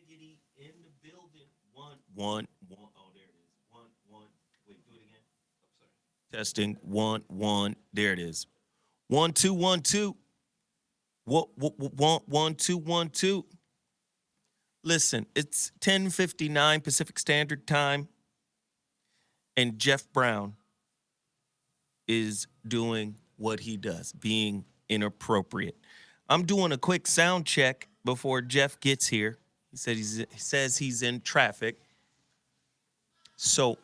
giggity in the building. One. Oh, there it is. One. Wait, do it again. Oh, sorry. Testing. One. There it is. 1 2 1 2. One, 1 2 1 2. Listen, it's 10:59 Pacific Standard Time, and Geoff Brown is doing what he does, being inappropriate. I'm doing a quick sound check before Geoff gets here. He says he's in traffic. So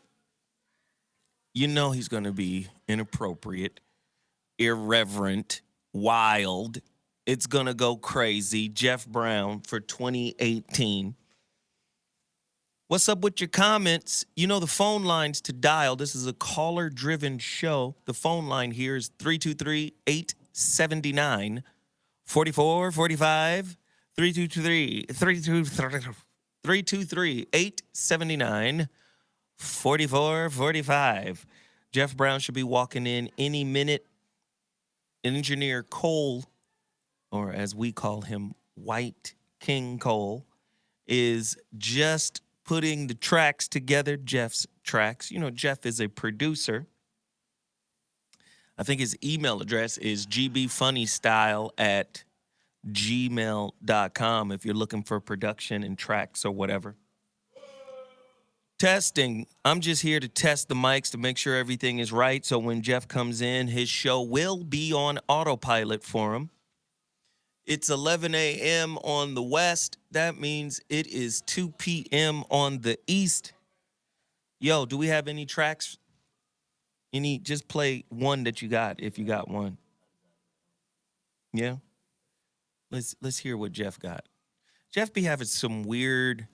you know he's going to be inappropriate, irreverent, wild. It's going to go crazy. Geoff Brown for 2018. What's up with your comments? You know the phone lines to dial. This is a caller-driven show. The phone line here is 323-879-4445. 323-879-4445. Geoff Brown should be walking in any minute. Engineer Cole, or as we call him, White King Cole, is just putting the tracks together, Geoff's tracks. You know, Geoff is a producer. I think his email address is gbfunnystyle@gmail.com if you're looking for production and tracks or whatever. Testing. I'm just here to test the mics to make sure everything is right. So when Geoff comes in, his show will be on autopilot for him. It's 11 a.m. on the west. That means it is 2 p.m. on the east. Yo, do we have any tracks? Just play one that you got if you got one. Yeah? Let's hear what Geoff got. Geoff be having some weird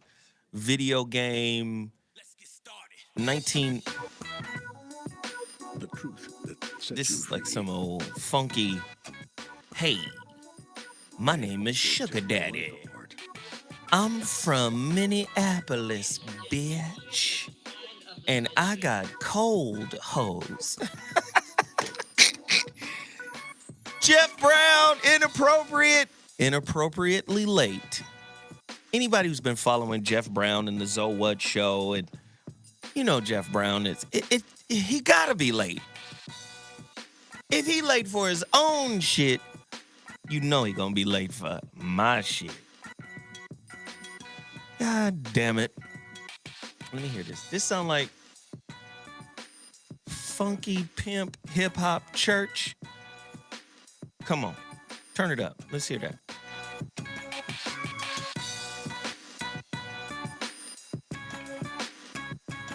video game 19. The truth that sets This you is like free. some old funky. Hey, my name is Sugar Daddy. I'm from Minneapolis, bitch. And I got cold hoes. Geoff Brown, inappropriately late. Anybody who's been following Geoff Brown and the Zoe What Show, and you know Geoff Brown he gotta be late. If he late for his own shit, you know he gonna be late for my shit. God damn it. Let me hear this. This sound like funky pimp hip hop church. Come on, turn it up. Let's hear that.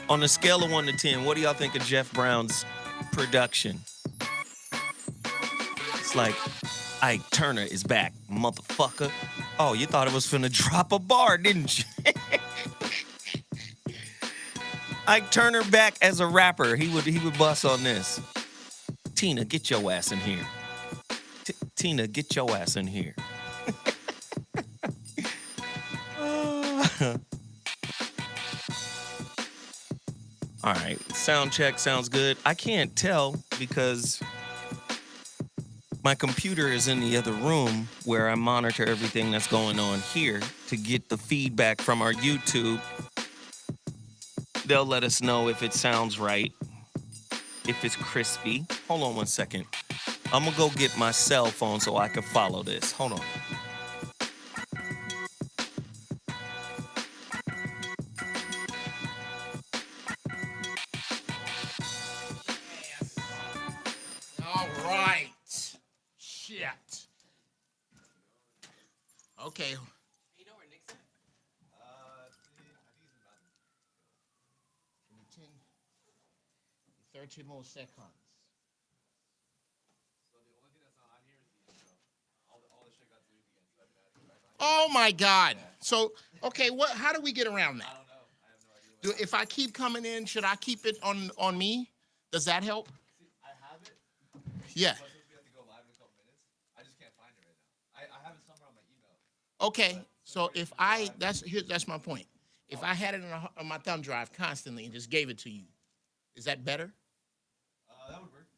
On a scale of 1 to 10, what do y'all think of Geoff Brown's production? It's like Ike Turner is back, motherfucker. Oh, you thought it was finna drop a bar, didn't you? Ike Turner back as a rapper. He would bust on this. Tina, get your ass in here. Tina, get your ass in here. All right, sound check sounds good. I can't tell because my computer is in the other room where I monitor everything that's going on here to get the feedback from our YouTube. They'll let us know if it sounds right, if it's crispy. Hold on 1 second. I'm gonna go get my cell phone so I can follow this. Hold on. All right. Shit. Okay. You know where Nick's at? I think he's about 10, 30 more seconds. So the only thing that's not on here is the intro. All the shit got deleted again. So Oh my God. So, okay, how do we get around that? I don't know. I have no idea. If I keep coming in, should I keep it on me? Does that help? See, I have it. Yeah. But since we have to go live in a couple minutes, I just can't find it right now. I have it somewhere on my email. Okay. So if that's my point. If I had it on my thumb drive constantly and just gave it to you, is that better? That would work.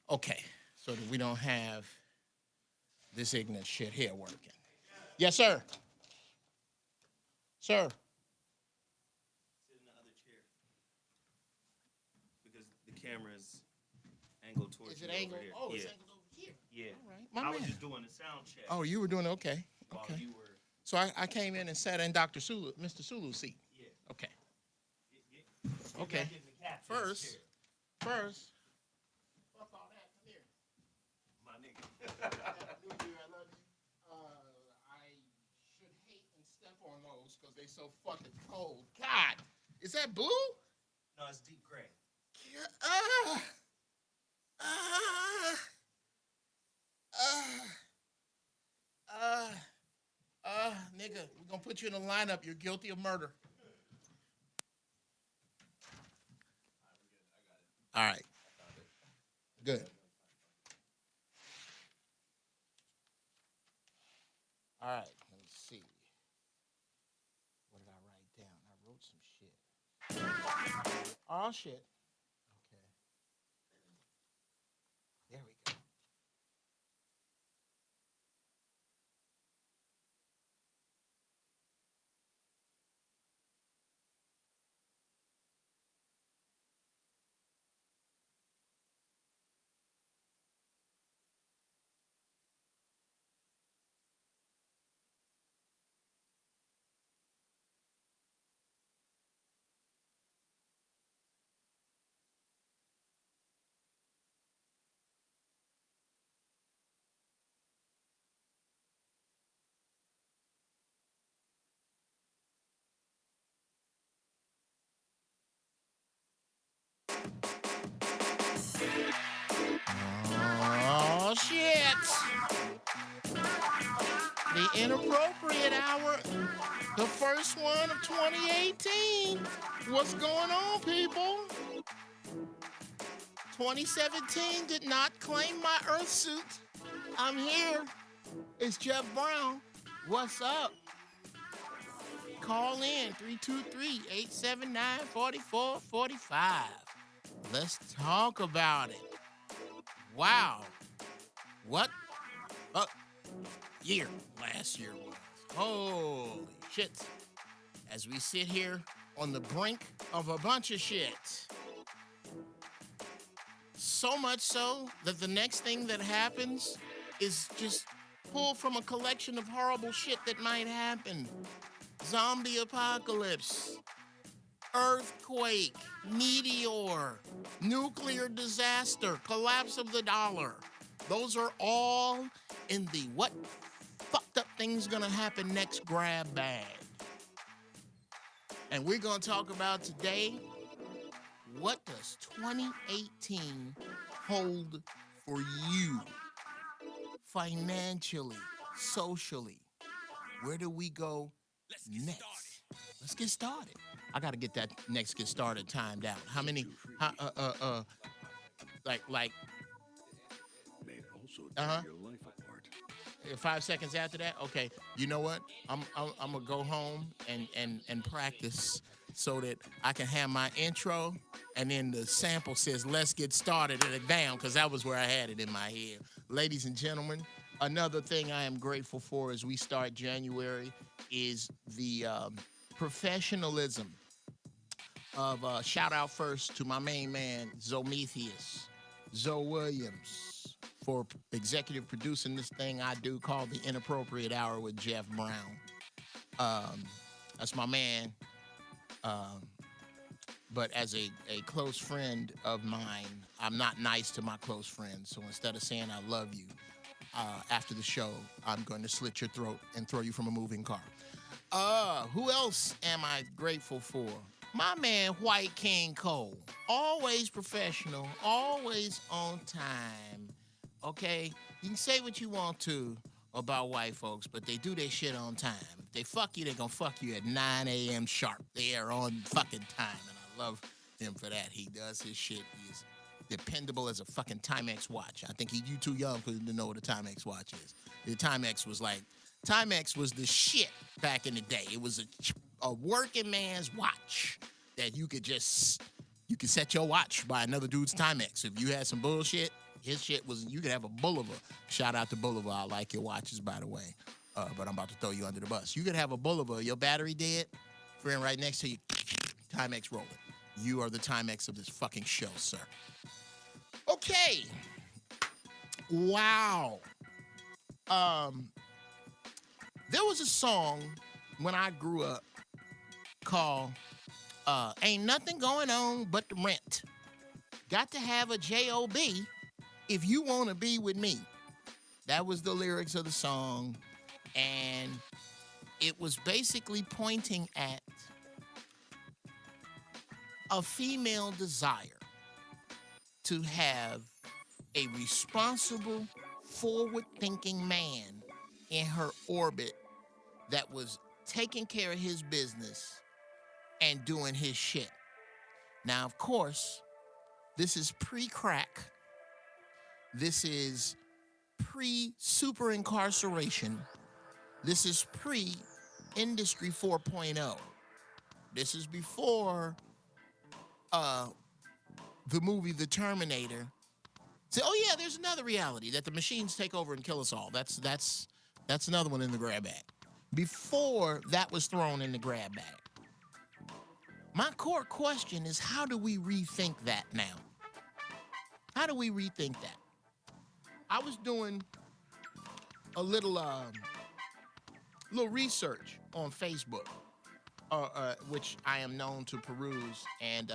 Okay. So that we don't have this ignorant shit here working. Yes, sir. Sir. Sit in the other chair. Because the camera is angled towards Is you it angled? over here. Oh, yeah. it's angled over here. Yeah. All right, my I was man. just doing a sound check Oh, you were doing it? Okay. while Okay. you were. So I came in and sat in Mr. Sulu's seat. Yeah. Okay. You're Okay. not getting the captain's chair, First. Fuck all that. Come here. my nigga. Happy New Year. I love you. I should hate and step on those because they so fucking cold. God. Is that blue? No, it's deep gray. Nigga, we're gonna put you in a lineup. You're guilty of murder. All right. Good. All right, let me see. What did I write down? I wrote some shit. Oh, shit. Okay. There we go. Oh, shit. The inappropriate hour. The first one of 2018. What's going on, people? 2017 did not claim my Earth suit. I'm here. It's Geoff Brown. What's up? Call in 323-879-4445. Let's talk about it. Wow. What year last year was? Holy shit. As we sit here on the brink of a bunch of shit. So much so that the next thing that happens is just pulled from a collection of horrible shit that might happen. Zombie apocalypse, earthquake, meteor, nuclear disaster, collapse of the dollar. Those are all in the what fucked up thing's gonna happen next grab bag. And we're gonna talk about today, what does 2018 hold for you? Financially, socially, where do we go next? Let's get started. I gotta get that next get started timed out. How many? Like May also tear your life apart. 5 seconds after that. Okay, you know what? I'm gonna go home and practice so that I can have my intro and then the sample says let's get started and it down because that was where I had it in my head. Ladies and gentlemen, another thing I am grateful for as we start January is the professionalism of shout out first to my main man, Zometheus, Zoe Williams, for executive producing this thing I do called The Inappropriate Hour with Geoff Brown. That's my man. But as a close friend of mine, I'm not nice to my close friends. So instead of saying I love you, after the show, I'm going to slit your throat and throw you from a moving car. Who else am I grateful for? My man, White King Cole. Always professional, always on time. Okay? You can say what you want to about white folks, but they do their shit on time. If they fuck you, they're gonna fuck you at 9 a.m. sharp. They are on fucking time, and I love him for that. He does his shit. He is dependable as a fucking Timex watch. I think you too young to know what a Timex watch is. The Timex was the shit back in the day. It was a working man's watch that you could set your watch by another dude's Timex. If you had some bullshit, his shit was, you could have a Boulevard. Shout out to Boulevard. I like your watches, by the way. but I'm about to throw you under the bus. You could have a boulevard, your battery dead, friend right next to you, Timex rolling. You are the Timex of this fucking show, sir. Okay. Wow. There was a song when I grew up called Ain't Nothing Going On But the Rent. Got to have a J-O-B if you want to be with me. That was the lyrics of the song, and it was basically pointing at a female desire to have a responsible, forward-thinking man in her orbit that was taking care of his business and doing his shit. Now, of course, this is pre-crack. This is pre-super incarceration. This is pre-Industry 4.0. This is before the movie The Terminator. Say, oh yeah, there's another reality that the machines take over and kill us all. That's another one in the grab bag. Before that was thrown in the grab bag. My core question is, how do we rethink that now? How do we rethink that? I was doing a little research on Facebook, which I am known to peruse, and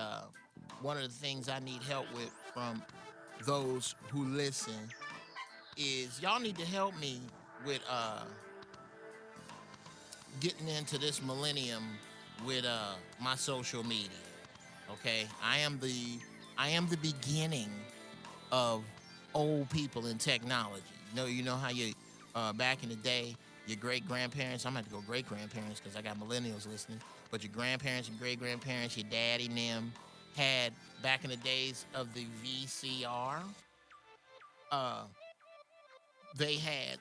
one of the things I need help with from those who listen is y'all need to help me with getting into this millennium with my social media. Okay, I am the beginning of old people in technology. You know how you back in the day, your great-grandparents, I'm going to have to go great-grandparents because I got millennials listening, but your grandparents and great-grandparents, your daddy and them, had, back in the days of the VCR, they had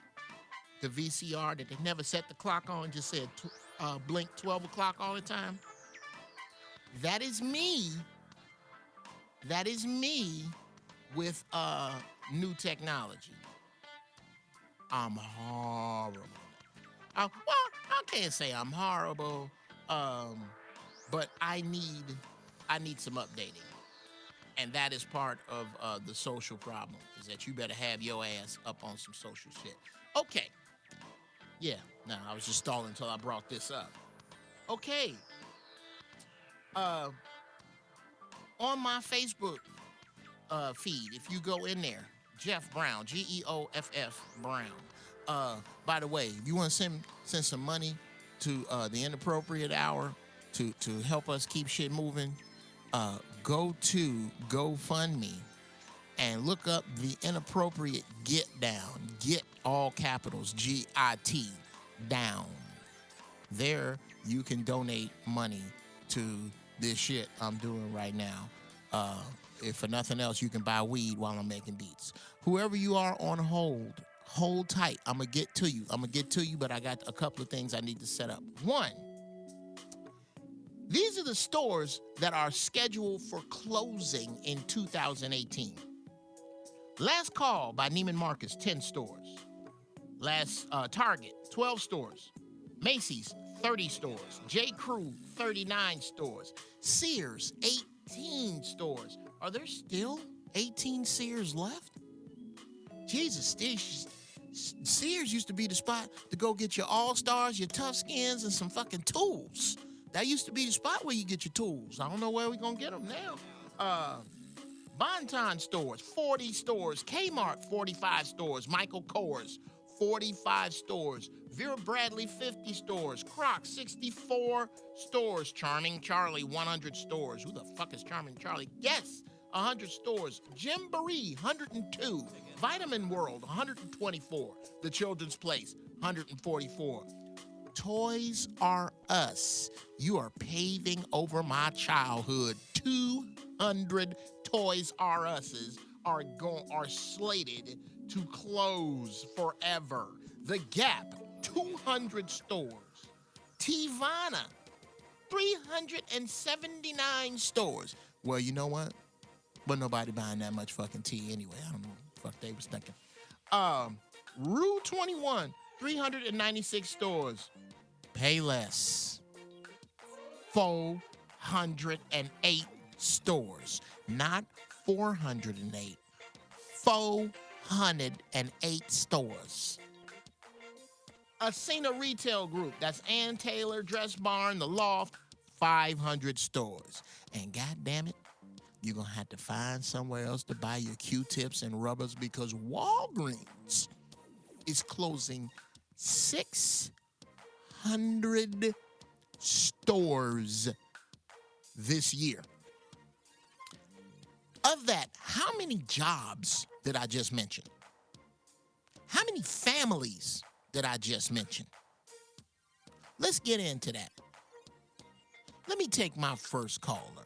the VCR that they never set the clock on, just said blink 12 o'clock all the time. That is me. That is me with new technology. I'm horrible. Well, I can't say I'm horrible, but I need some updating. And that is part of the social problem, is that you better have your ass up on some social shit. Okay. Yeah, no, I was just stalling until I brought this up. Okay. On my Facebook feed, if you go in there, Geoff Brown, Geoff Brown. By the way, if you want to send some money to the Inappropriate Hour to help us keep shit moving, go to GoFundMe and look up the Inappropriate Get Down. Get, all capitals, G-I-T, down. There you can donate money to this shit I'm doing right now. If for nothing else, you can buy weed while I'm making beats. Whoever you are on hold tight. I'm going to get to you, but I got a couple of things I need to set up. One, these are the stores that are scheduled for closing in 2018. Last Call by Neiman Marcus, 10 stores. Last Target, 12 stores. Macy's, 30 stores. J. Crew, 39 stores. Sears, 18 stores. Are there still 18 Sears left? Jesus, Sears used to be the spot to go get your All-Stars, your Tough Skins, and some fucking tools. That used to be the spot where you get your tools. I don't know where we're going to get them now. Bonton stores, 40 stores. Kmart, 45 stores. Michael Kors, 45 stores. Vera Bradley, 50 stores. Crocs, 64 stores. Charming Charlie, 100 stores. Who the fuck is Charming Charlie? Yes, 100 stores. Gymboree, 102. Vitamin World, 124. The Children's Place, 144. Toys R Us. You are paving over my childhood. 200 Toys R Us's are slated to close forever. The Gap, 200 stores. Tivana, 379 stores. Well, you know what? But nobody buying that much fucking tea anyway. I don't know what the fuck they was thinking. Rue 21 396 stores. Pay less. 408 stores, not 408. 408 stores. Ascena Retail Group, that's Ann Taylor, Dress Barn, The Loft, 500 stores. And God damn it, you're going to have to find somewhere else to buy your Q-tips and rubbers because Walgreens is closing 600 stores this year. Of that, how many jobs did I just mention? How many families did I just mention? Let's get into that. Let me take my first caller.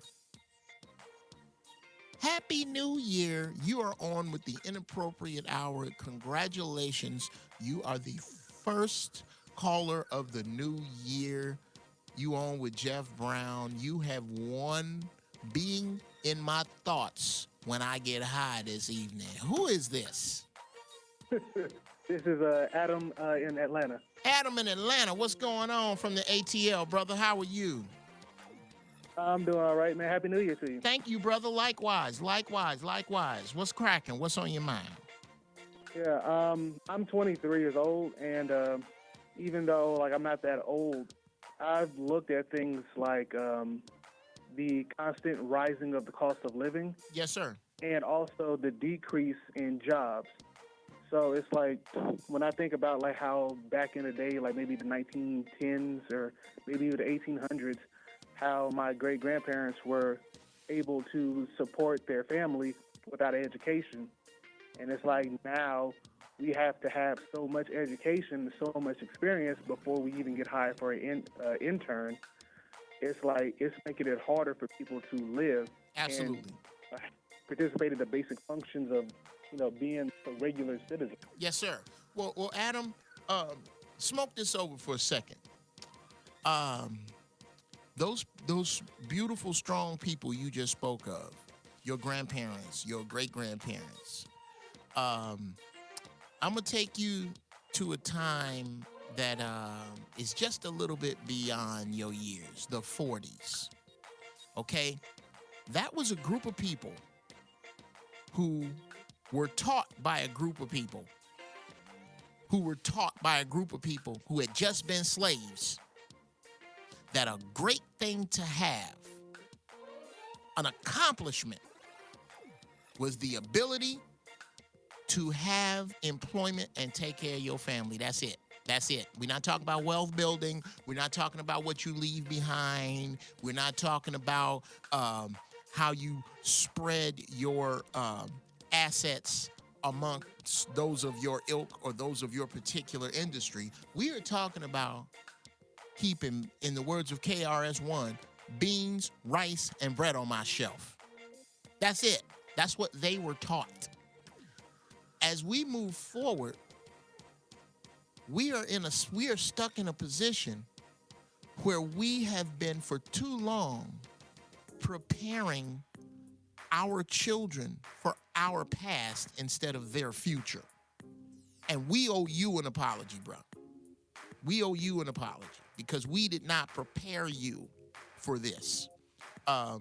Happy New Year. You are on with the Inappropriate Hour. Congratulations. You are the first caller of the new year. You on with Geoff Brown. You have won being in my thoughts when I get high this evening. Who is this? This is Adam in Atlanta. Adam in Atlanta. What's going on from the ATL, brother? How are you? I'm doing all right, man. Happy New Year to you. Thank you, brother. Likewise. What's cracking? What's on your mind? Yeah, I'm 23 years old, and even though like I'm not that old, I've looked at things like the constant rising of the cost of living. Yes, sir. And also the decrease in jobs. So it's like when I think about like how back in the day, like maybe the 1910s or maybe the 1800s, how my great-grandparents were able to support their family without an education. And it's like now we have to have so much education, so much experience before we even get hired for an intern. It's like it's making it harder for people to live. Absolutely. And participate in the basic functions of, being a regular citizen. Yes, sir. Well, Adam, smoke this over for a second. Those beautiful, strong people you just spoke of, your grandparents, your great-grandparents, I'm going to take you to a time that is just a little bit beyond your years, the 40s, okay? That was a group of people who were taught by a group of people who had just been slaves that a great thing to have, an accomplishment, was the ability to have employment and take care of your family. That's it. We're not talking about wealth building. We're not talking about what you leave behind. We're not talking about how you spread your assets amongst those of your ilk or those of your particular industry. We are talking about keeping, in the words of KRS-One, beans, rice, and bread on my shelf. That's it. That's what they were taught. As we move forward, we are stuck in a position where we have been for too long preparing our children for our past instead of their future. And we owe you an apology, bro. We owe you an apology because we did not prepare you for this. I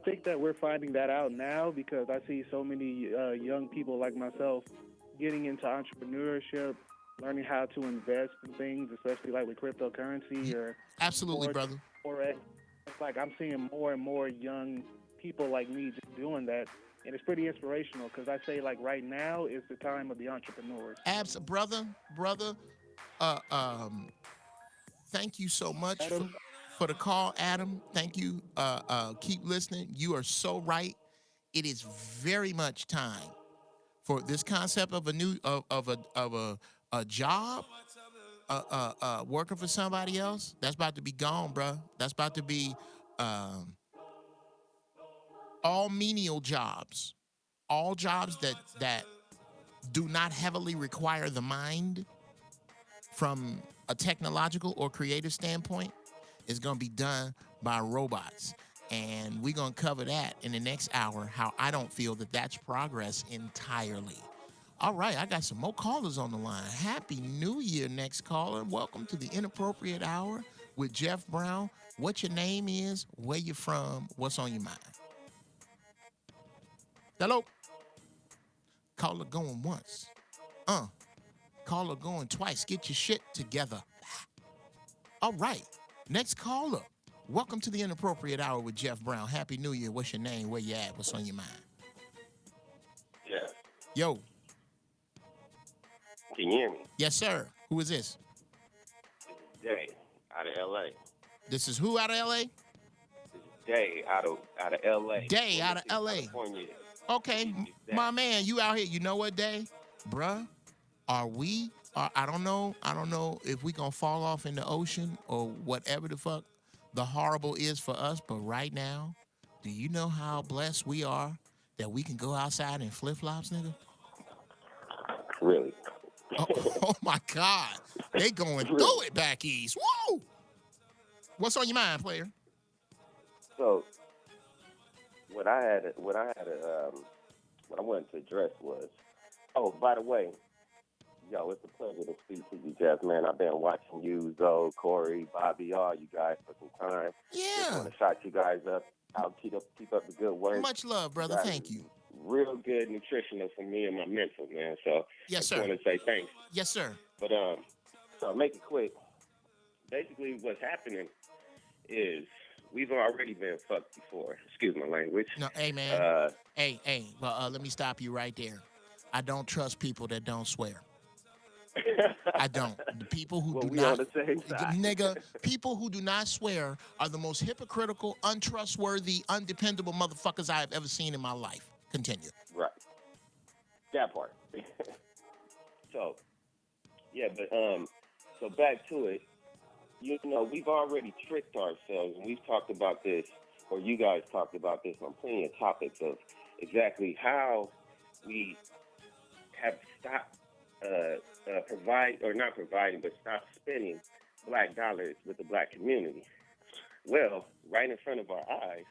think that we're finding that out now because I see so many young people like myself getting into entrepreneurship, learning how to invest in things, especially like with cryptocurrency or absolutely, brother. Forex. It's like I'm seeing more and more young people like me just doing that, and it's pretty inspirational because I say like right now is the time of the entrepreneurs. Brother. Thank you so much for the call, Adam. Thank you. Keep listening. You are so right. It is very much time for this concept of a new a job, working for somebody else. That's about to be gone, bro. That's about to be all menial jobs, all jobs that do not heavily require the mind from a technological or creative standpoint is going to be done by robots. And we're going to cover that in the next hour, how I don't feel that that's progress entirely. All right, I got some more callers on the line. Happy New Year, next caller. Welcome to the Inappropriate Hour with Geoff Brown. What your name is, where you from, what's on your mind. Hello? Caller going once. Caller going twice. Get your shit together. All right, next caller. Welcome to the Inappropriate Hour with Geoff Brown. Happy New Year. What's your name, where you at, what's on your mind? Yeah. Yo. Can you hear me? Yes, sir. Who is this? Jay out of LA. This is who out of LA? This is Jay out of LA. Day out of LA. California. Okay, my man, you out here. You know what, Day? Bruh, I don't know if we gonna fall off in the ocean or whatever the fuck the horrible is for us, but right now, do you know how blessed we are that we can go outside in flip-flops, nigga? Really? Oh my God. They going through it back east. Whoa! What's on your mind, player? So, what I wanted to address was, oh, by the way, yo, it's a pleasure to speak to you, Jeff, man. I've been watching you, Zoe, Corey, Bobby, all you guys for some time. Yeah. Just want to shout you guys up. I'll keep up the good work. Much love, brother. Thank you. Real good nutritional for me and my mental, man. So yes, I sir. just want to say thanks. Yes, sir. But so I'll make it quick. Basically, what's happening is we've already been fucked before. Excuse my language. No, hey man. Well, let me stop you right there. I don't trust people that don't swear. I don't. The people who do not, on the same side. nigga, people who do not swear are the most hypocritical, untrustworthy, undependable motherfuckers I have ever seen in my life. Continue. Right. That part. So, yeah, but so back to it. You know, we've already tricked ourselves, and we've talked about this, or you guys talked about this on plenty of topics of exactly how we have stopped stop spending black dollars with the black community. Well, right in front of our eyes,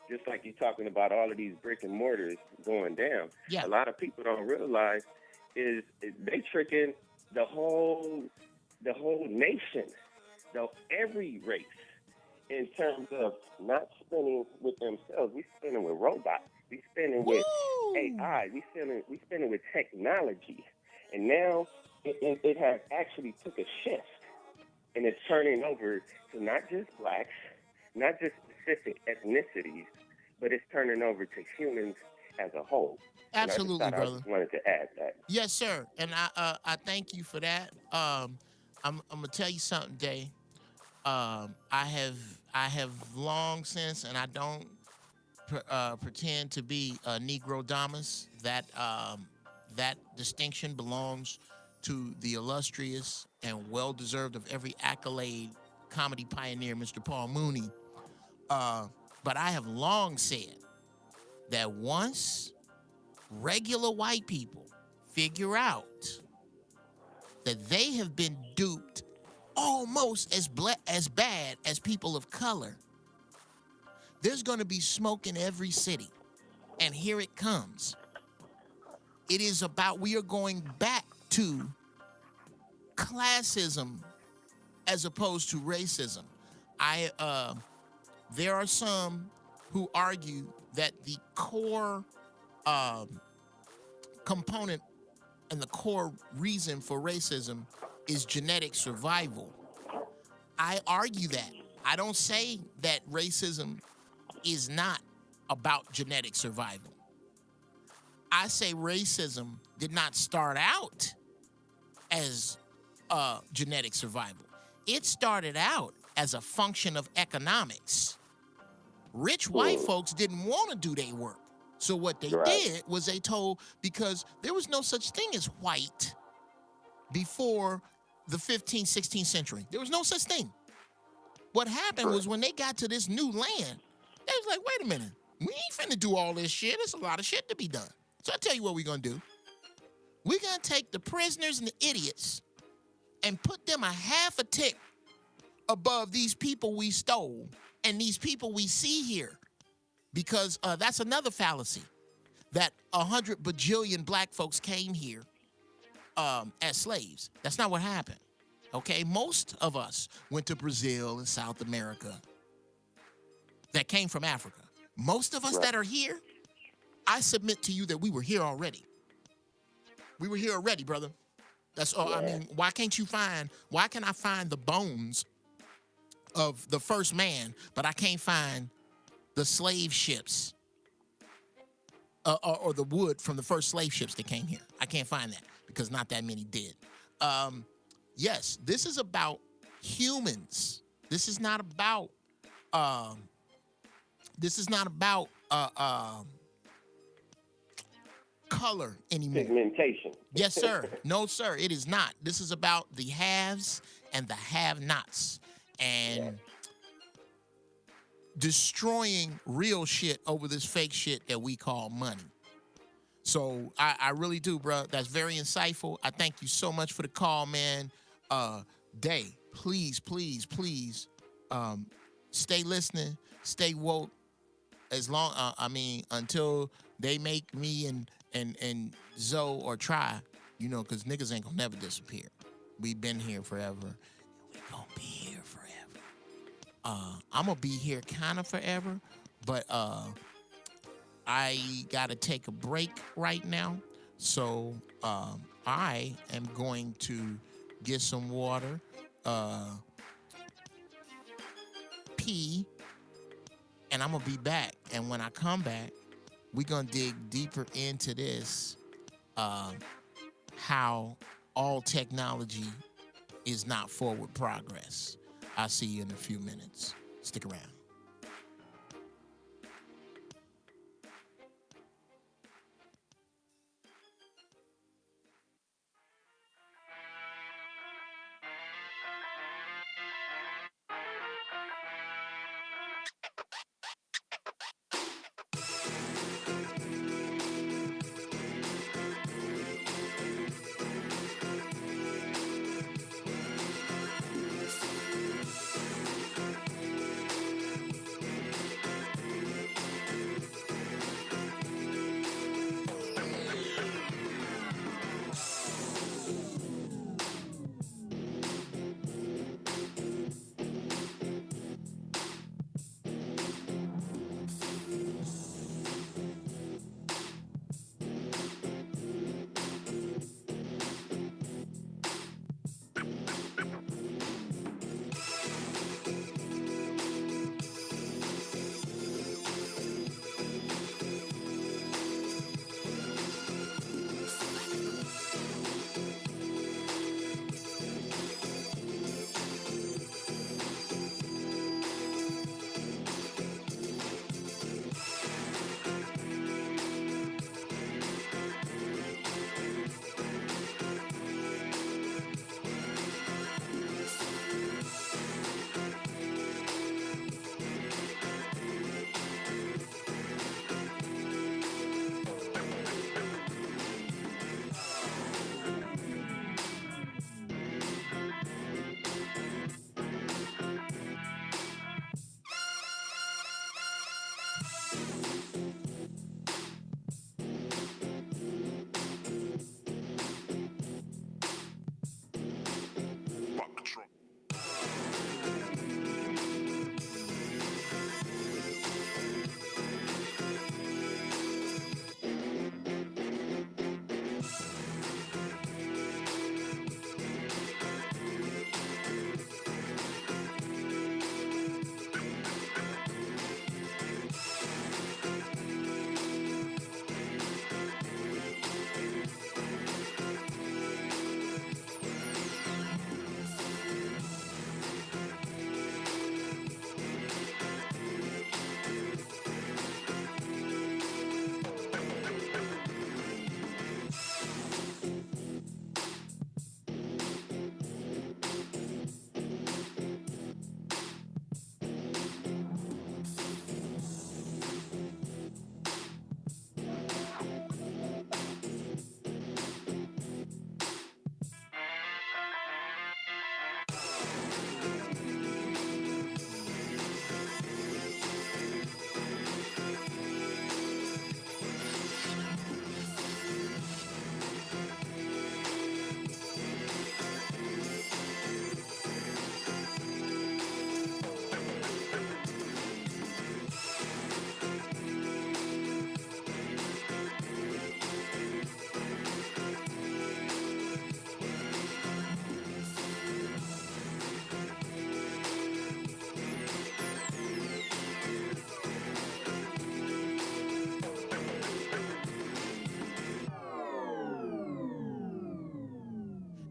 just like you're talking about all of these brick and mortars going down, yeah. A lot of people don't realize is they tricking the whole nation, every race, in terms of not spending with themselves. We spending with robots. We spending with AI. We spending with technology. And now it has actually took a shift, and it's turning over to not just blacks, not just specific ethnicities, but it's turning over to humans as a whole. Absolutely, brother. I just wanted to add that. Yes, sir. And I thank you for that. I'm gonna tell you something, Day. I have long since, and I don't pretend to be a Negro Damas. That distinction belongs to the illustrious and well-deserved of every accolade comedy pioneer, Mr. Paul Mooney. But I have long said that once regular white people figure out that they have been duped almost as bad as people of color, there's going to be smoke in every city. And here it comes. It is about, we are going back to classism as opposed to racism. There are some who argue that the core component and the core reason for racism is genetic survival. I argue that. I don't say that racism is not about genetic survival. I say racism did not start out as genetic survival. It started out as a function of economics. Rich white folks didn't want to do their work. So what they did was they told, because there was no such thing as white before the 15th, 16th century. There was no such thing. What happened was when they got to this new land, they was like, wait a minute, we ain't finna do all this shit. There's a lot of shit to be done. So I'll tell you what we're gonna do. We're gonna take the prisoners and the idiots and put them a half a tick above these people we stole and these people we see here. Because that's another fallacy. that 100 bajillion black folks came here as slaves. That's not what happened. Okay, most of us went to Brazil and South America that came from Africa. Most of us that are here, I submit to you that we were here already. We were here already, brother. That's all. I mean, why can I find the bones of the first man, but I can't find the slave ships or the wood from the first slave ships that came here? I can't find that because not that many did. Yes, this is about humans. This is not about color anymore. Pigmentation. Yes, sir. No, sir, it is not. This is about the haves and the have-nots and destroying real shit over this fake shit that we call money. So I really do, bro. That's very insightful. I thank you so much for the call, man. Day, please, please, please, stay listening, stay woke. As long, until they make me and Zoe or Try, because niggas ain't gonna never disappear. We've been here forever. We gonna be here forever. I'm gonna be here kind of forever, but I gotta take a break right now. So I am going to get some water, pee, and I'm gonna be back. And when I come back, we're gonna dig deeper into this, how all technology is not forward progress. I'll see you in a few minutes. Stick around.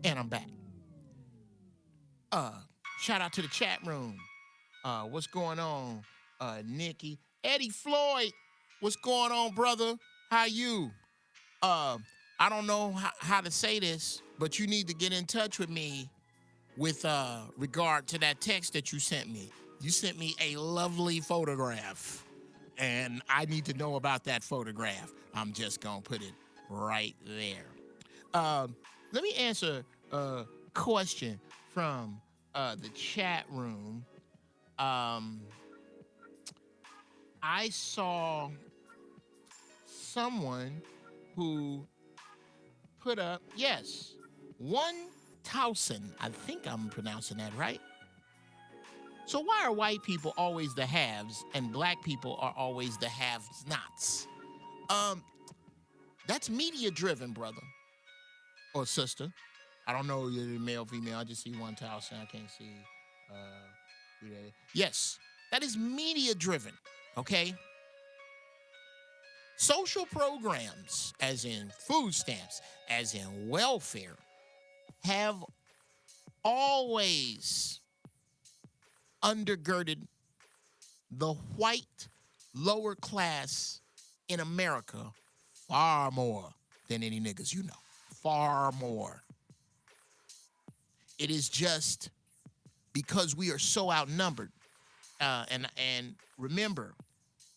And I'm back. Shout out to the chat room. What's going on, Nikki? Eddie Floyd, what's going on, brother? How you? I don't know how to say this, but you need to get in touch with me with regard to that text that you sent me. You sent me a lovely photograph, and I need to know about that photograph. I'm just gonna put it right there. Let me answer a question from the chat room. I saw someone who put up, yes, 1,000. I think I'm pronouncing that right. So why are white people always the haves and black people are always the have-nots? That's media driven, brother or sister. I don't know you're male, female. I just see 1,000. I can't see. Yes, that is media driven. Okay. Social programs, as in food stamps, as in welfare, have always undergirded the white lower class in America far more than any niggas you know. Far more. It is just because we are so outnumbered. And remember,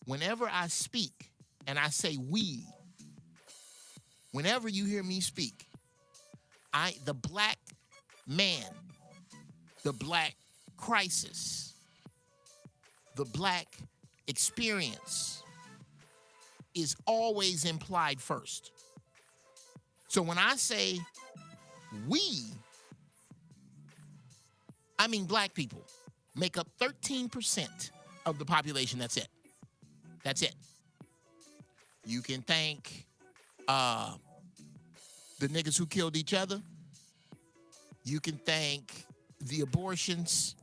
whenever I speak and I say we, whenever you hear me speak, the black man, the black crisis, the black experience is always implied first. So when I say we, I mean black people make up 13% of the population. That's it. That's it. You can thank the niggas who killed each other. You can thank the abortions.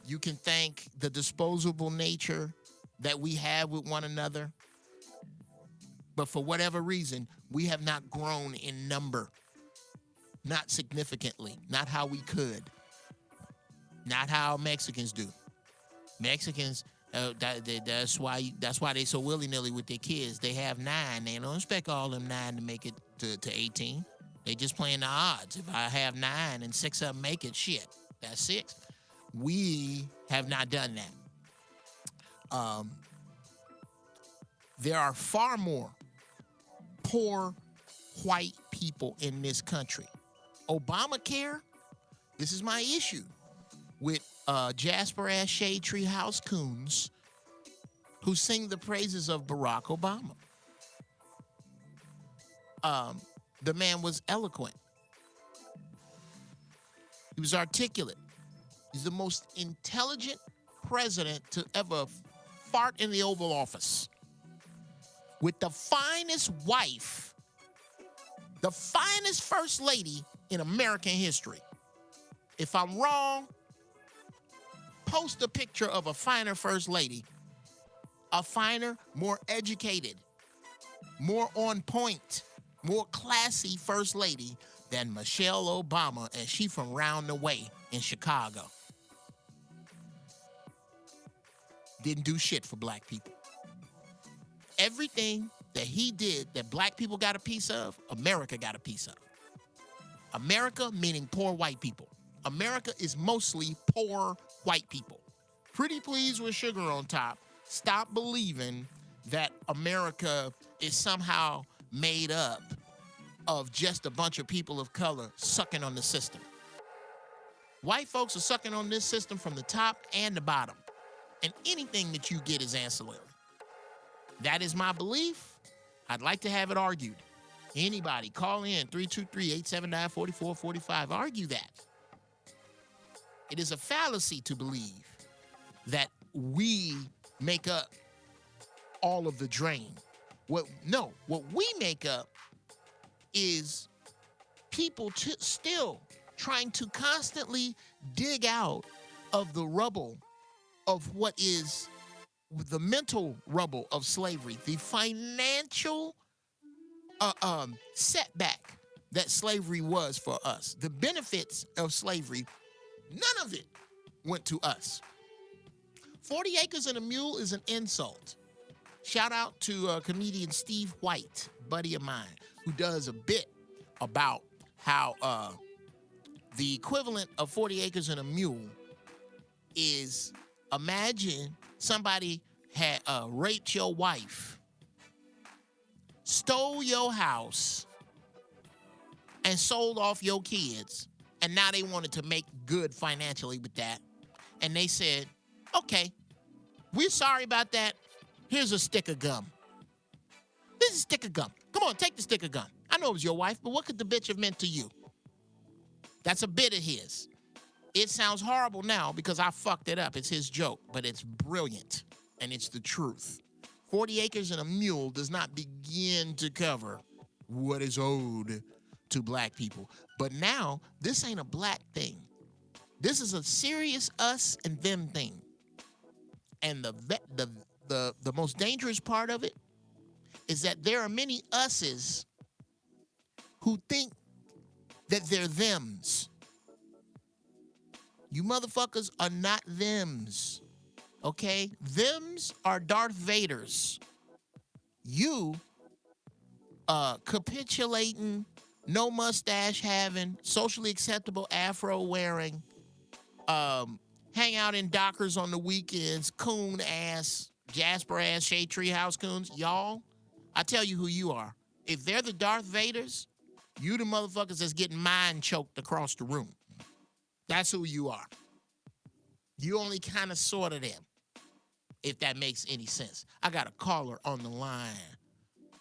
You can thank the disposable nature that we have with one another. But for whatever reason, we have not grown in number. Not significantly. Not how we could. Not how Mexicans do. Mexicans, that's why they so willy-nilly with their kids. They have 9. They don't expect all them 9 to make it to 18. They just playing the odds. If I have 9 and 6 of them make it, shit, that's 6. We have not done that. There are far more poor white people in this country. Obamacare, this is my issue with Jasper-ass Shade Tree House Coons who sing the praises of Barack Obama. The man was eloquent. He was articulate. He's the most intelligent president to ever fart in the Oval Office. With the finest wife, the finest first lady in American history. If I'm wrong, post a picture of a finer first lady, a finer, more educated, more on point, more classy first lady than Michelle Obama, and she from round the way in Chicago. Didn't do shit for black people. Everything that he did that black people got a piece of, America got a piece of. America meaning poor white people. America is mostly poor white people. Pretty please with sugar on top. Stop believing that America is somehow made up of just a bunch of people of color sucking on the system. White folks are sucking on this system from the top and the bottom. And anything that you get is ancillary. That is my belief. I'd like to have it argued. Anybody, call in 323-879-4445. Argue that. It is a fallacy to believe that we make up all of the drain. What we make up is people still trying to constantly dig out of the rubble of what is the mental rubble of slavery, the financial setback that slavery was for us. The benefits of slavery, none of it went to us. 40 acres and a mule is an insult. Shout out to comedian Steve White, buddy of mine, who does a bit about how the equivalent of 40 acres and a mule is, imagine somebody had raped your wife, stole your house, and sold off your kids, and now they wanted to make good financially with that. And they said, okay, we're sorry about that. Here's a stick of gum. This is a stick of gum. Come on, take the stick of gum. I know it was your wife, but what could the bitch have meant to you? That's a bit of his. It sounds horrible now because I fucked it up. It's his joke, but it's brilliant, and it's the truth. 40 acres and a mule does not begin to cover what is owed to black people. But now, this ain't a black thing. This is a serious us and them thing. And the most dangerous part of it is that there are many us's who think that they're thems. You motherfuckers are not thems, okay? Thems are Darth Vaders. You, capitulating, no mustache having, socially acceptable afro wearing, hang out in Dockers on the weekends, coon ass, Jasper ass, Shade Tree House coons, y'all, I tell you who you are. If they're the Darth Vaders, you the motherfuckers that's getting mind choked across the room. That's who you are. You only kind of sort of them, if that makes any sense. I got a caller on the line.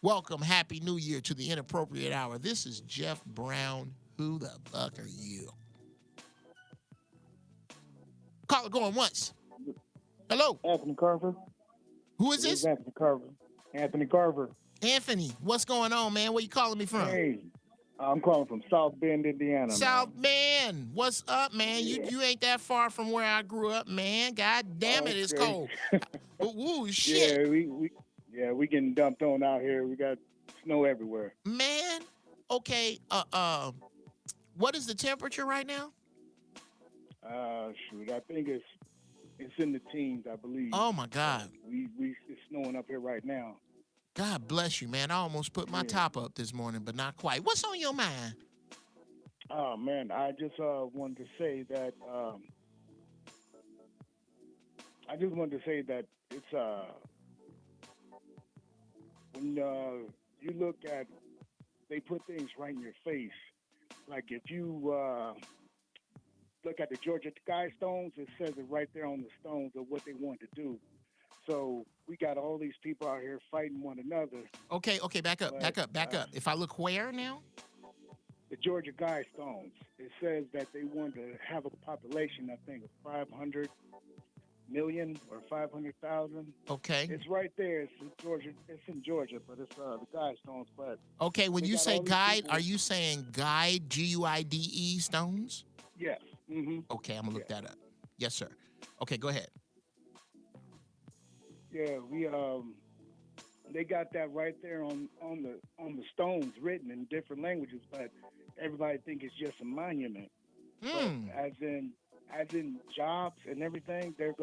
Welcome, Happy New Year to the Inappropriate Hour. This is Geoff Brown. Who the fuck are you? Caller going once. Hello. Anthony Carver. Who is this? Anthony Carver. Anthony Carver. Anthony, what's going on, man? Where you calling me from? Hey, I'm calling from South Bend, Indiana. South Bend. What's up, man? Yeah. You ain't that far from where I grew up, man. God damn it, it's Okay. cold. Ooh, shit. Yeah, we getting dumped on out here. We got snow everywhere. Man, okay, what is the temperature right now? Shoot, I think it's in the teens, I believe. Oh my God. It's snowing up here right now. God bless you, man. I almost put my top up this morning, but not quite. What's on your mind? Oh man, I just wanted to say that it's when you look at, they put things right in your face. Like if you look at the Georgia Guidestones, it says it right there on the stones of what they want to do. So we got all these people out here fighting one another. Okay, back up. If I look where now? The Georgia Guidestones, it says that they want to have a population, I think, of 500 million or 500,000. Okay. It's right there. It's in Georgia, but it's the Guidestones. But okay, when you say all these guide, people- are you saying guide, Guide stones? Yes. Mm-hmm. Okay, I'm gonna look that up. Yes, sir. Okay, go ahead. Yeah, we they got that right there on the stones, written in different languages, but everybody think it's just a monument. But as in jobs and everything, they're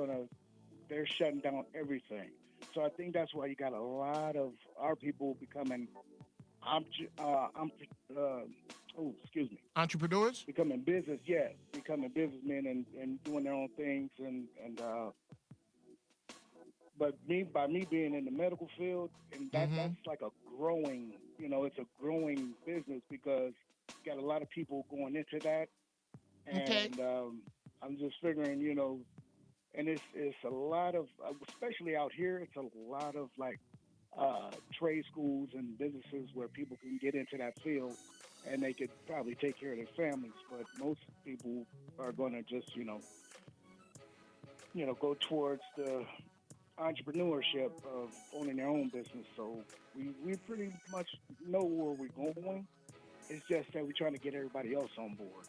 shutting down everything. So I think that's why you got a lot of our people becoming Entrepreneurs? becoming businessmen and doing their own things and but by me being in the medical field, and that's like a growing, it's a growing business because you got a lot of people going into that, and I'm just figuring, and it's a lot of, especially out here, it's a lot of like trade schools and businesses where people can get into that field, and they could probably take care of their families. But most people are going to just, go towards the entrepreneurship of owning their own business. So we pretty much know where we're going. It's just that we're trying to get everybody else on board,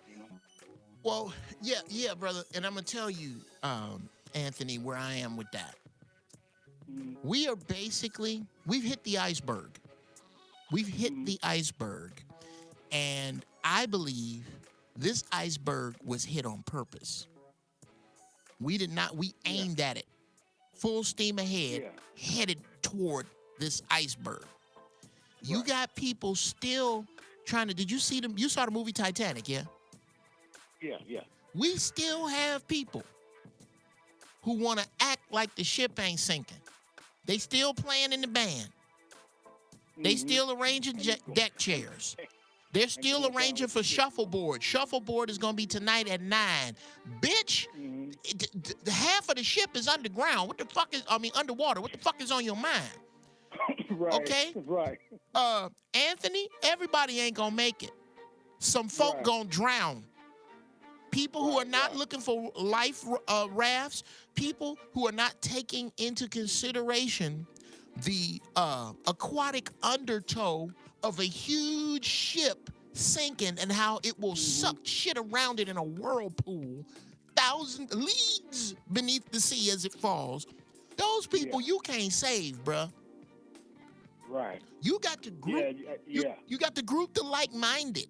Well, yeah, brother. And I'm going to tell you, Anthony, where I am with that. We are basically, we've hit the iceberg. We've hit the iceberg. And I believe this iceberg was hit on purpose. We aimed at it. Full steam ahead, headed toward this iceberg. You got people still trying to, did you see them? You saw the movie Titanic, yeah? Yeah. We still have people who want to act like the ship ain't sinking. They still playing in the band. They still arranging deck chairs. They're still arranging for shuffleboard. Shuffleboard is going to be tonight at 9. Bitch, half of the ship is underground. What the fuck is, underwater. What the fuck is on your mind? Right. Okay? Right. Anthony, everybody ain't going to make it. Some folk going to drown. People who are not looking for life rafts, people who are not taking into consideration the aquatic undertow of a huge ship sinking and how it will suck shit around it in a whirlpool, thousands leagues beneath the sea as it falls. Those people you can't save, bruh. Right. You got to group. You got to group the like-minded.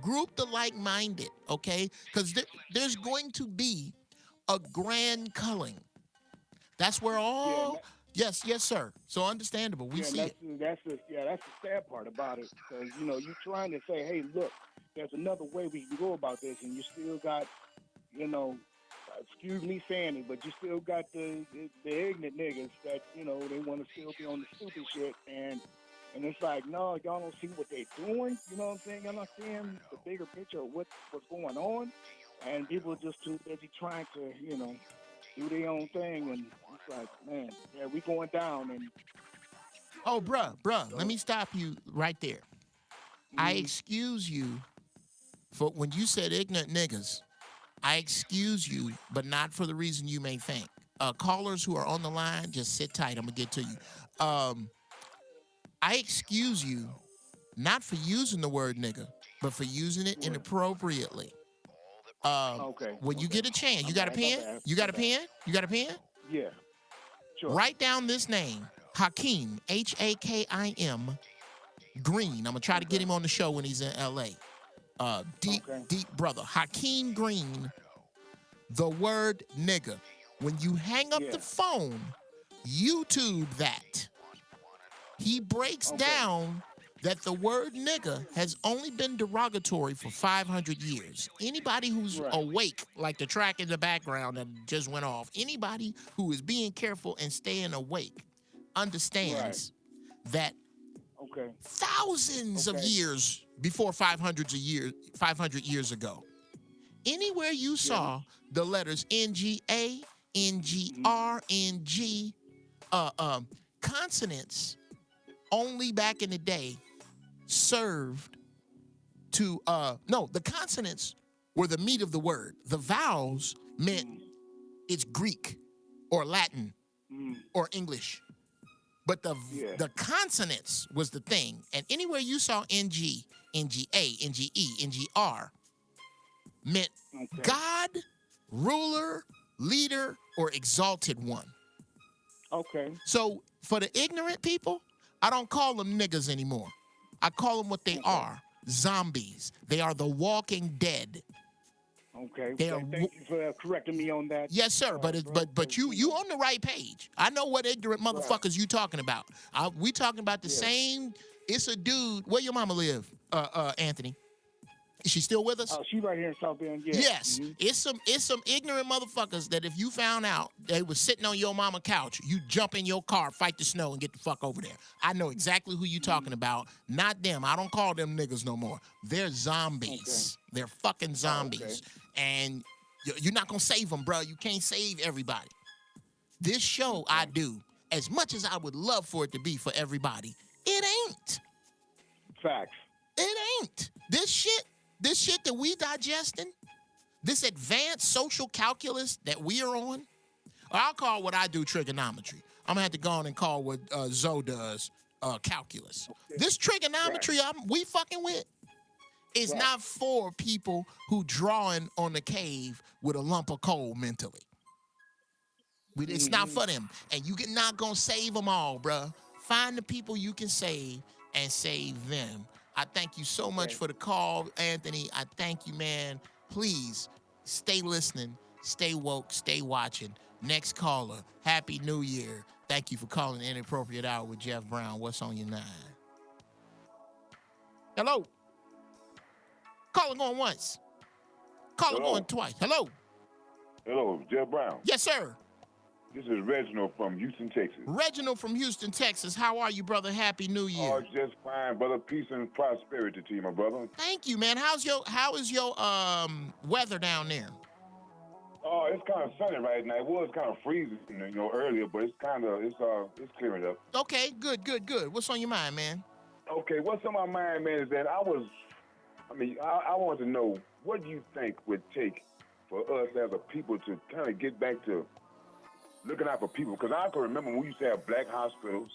Group the like-minded, okay? Because there's going to be a grand culling. That's where all. Yes, sir. So understandable. We see it. That's the sad part about it, because you're trying to say, hey, look, there's another way we can go about this, and you still got, excuse me saying it, but you still got the ignorant niggas that they want to still be on the stupid shit, and it's like, no, y'all don't see what they're doing. You know what I'm saying? Y'all not seeing the bigger picture of what's going on, and people are just too busy trying to do their own thing, and it's like, man, we going down. And oh, bruh, let me stop you right there. I excuse you for when you said ignorant niggas. I excuse you, but not for the reason you may think. Callers who are on the line, just sit tight. I'm gonna get to you. I excuse you not for using the word nigga, but for using it inappropriately. When you get a chance, you got a pen? You got a pen? You got a pen? Yeah. Sure. Write down this name, Hakeem, Hakim, Green. I'm going to try to get him on the show when he's in L.A. Deep brother. Hakeem Green, the word nigga. When you hang up the phone, YouTube that. He breaks down that the word nigga has only been derogatory for 500 years. Anybody who's awake, like the track in the background that just went off, anybody who is being careful and staying awake understands that thousands of years before 500 years ago, anywhere you saw the letters NGA, NGR, NG, consonants only back in the day served to, the consonants were the meat of the word. The vowels meant it's Greek or Latin or English. But the consonants was the thing. And anywhere you saw NG, NGA, NGE, NGR meant God, ruler, leader, or exalted one. Okay. So for the ignorant people, I don't call them niggas anymore. I call them what they are, zombies. They are the walking dead. Okay. Thank you for correcting me on that. Yes, sir. But you on the right page. I know what ignorant motherfuckers you talking about. We talking about the same. It's a dude. Where your mama live, Anthony? Is she still with us? Oh, she right here in South Bend. Yeah. Yes. It's some ignorant motherfuckers that if you found out they was sitting on your mama couch, you jump in your car, fight the snow, and get the fuck over there. I know exactly who you talking about. Not them. I don't call them niggas no more. They're zombies. They're fucking zombies. And you're not gonna save them, bro. You can't save everybody. This show I do, as much as I would love for it to be for everybody, it ain't. Facts. It ain't. This shit that we digesting, this advanced social calculus that we are on, or I'll call what I do trigonometry. I'm gonna have to go on and call what Zoe does calculus. This trigonometry we fucking with is not for people who drawing on the cave with a lump of coal mentally. It's not for them. And you not gonna save them all, bruh. Find the people you can save and save them. I thank you so much for the call, Anthony. I thank you, man. Please stay listening, stay woke, stay watching. Next caller, Happy New Year. Thank you for calling Inappropriate Hour with Geoff Brown. What's on your mind? Hello? Caller going once. Caller going twice. Hello? Hello, Geoff Brown. Yes, sir. This is Reginald from Houston, Texas. Reginald from Houston, Texas. How are you, brother? Happy New Year. Oh, just fine, brother. Peace and prosperity to you, my brother. Thank you, man. How is your weather down there? Oh, it's kind of sunny right now. It was kind of freezing, earlier, but it's clearing up. Okay, good. What's on your mind, man? Okay, what's on my mind, man, is that I want to know, what do you think would take for us as a people to kind of get back to looking out for people? Because I can remember when we used to have black hospitals.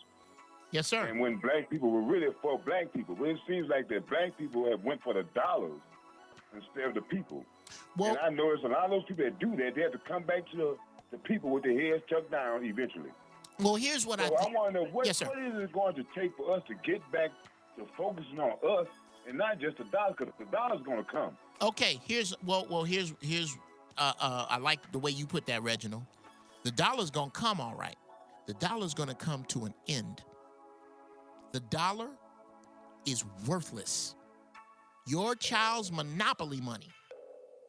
Yes, sir. And when black people were really for black people. But it seems like that black people have went for the dollars instead of the people. Well, and I noticed a lot of those people that do that, they have to come back to the people with their heads tucked down eventually. Well, here's what I want to know, what yes, is it going to take for us to get back to focusing on us and not just the dollar, because the dollar's going to come. Okay, here's I like the way you put that, Reginald. The dollar's going to come, all right. The dollar's going to come to an end. The dollar is worthless. Your child's monopoly money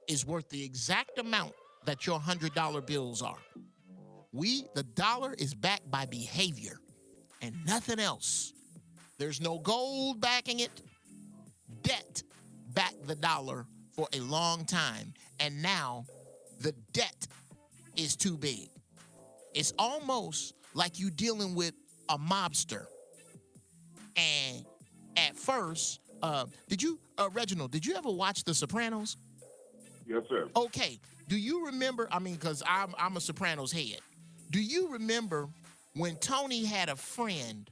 is worth the exact amount that your $100 bills are. The dollar is backed by behavior and nothing else. There's no gold backing it. Debt backed the dollar for a long time, and now the debt is too big. It's almost like you dealing with a mobster. And at first, Reginald, did you ever watch The Sopranos? Yes, sir. Okay. Do you remember, because I'm a Sopranos head. Do you remember when Tony had a friend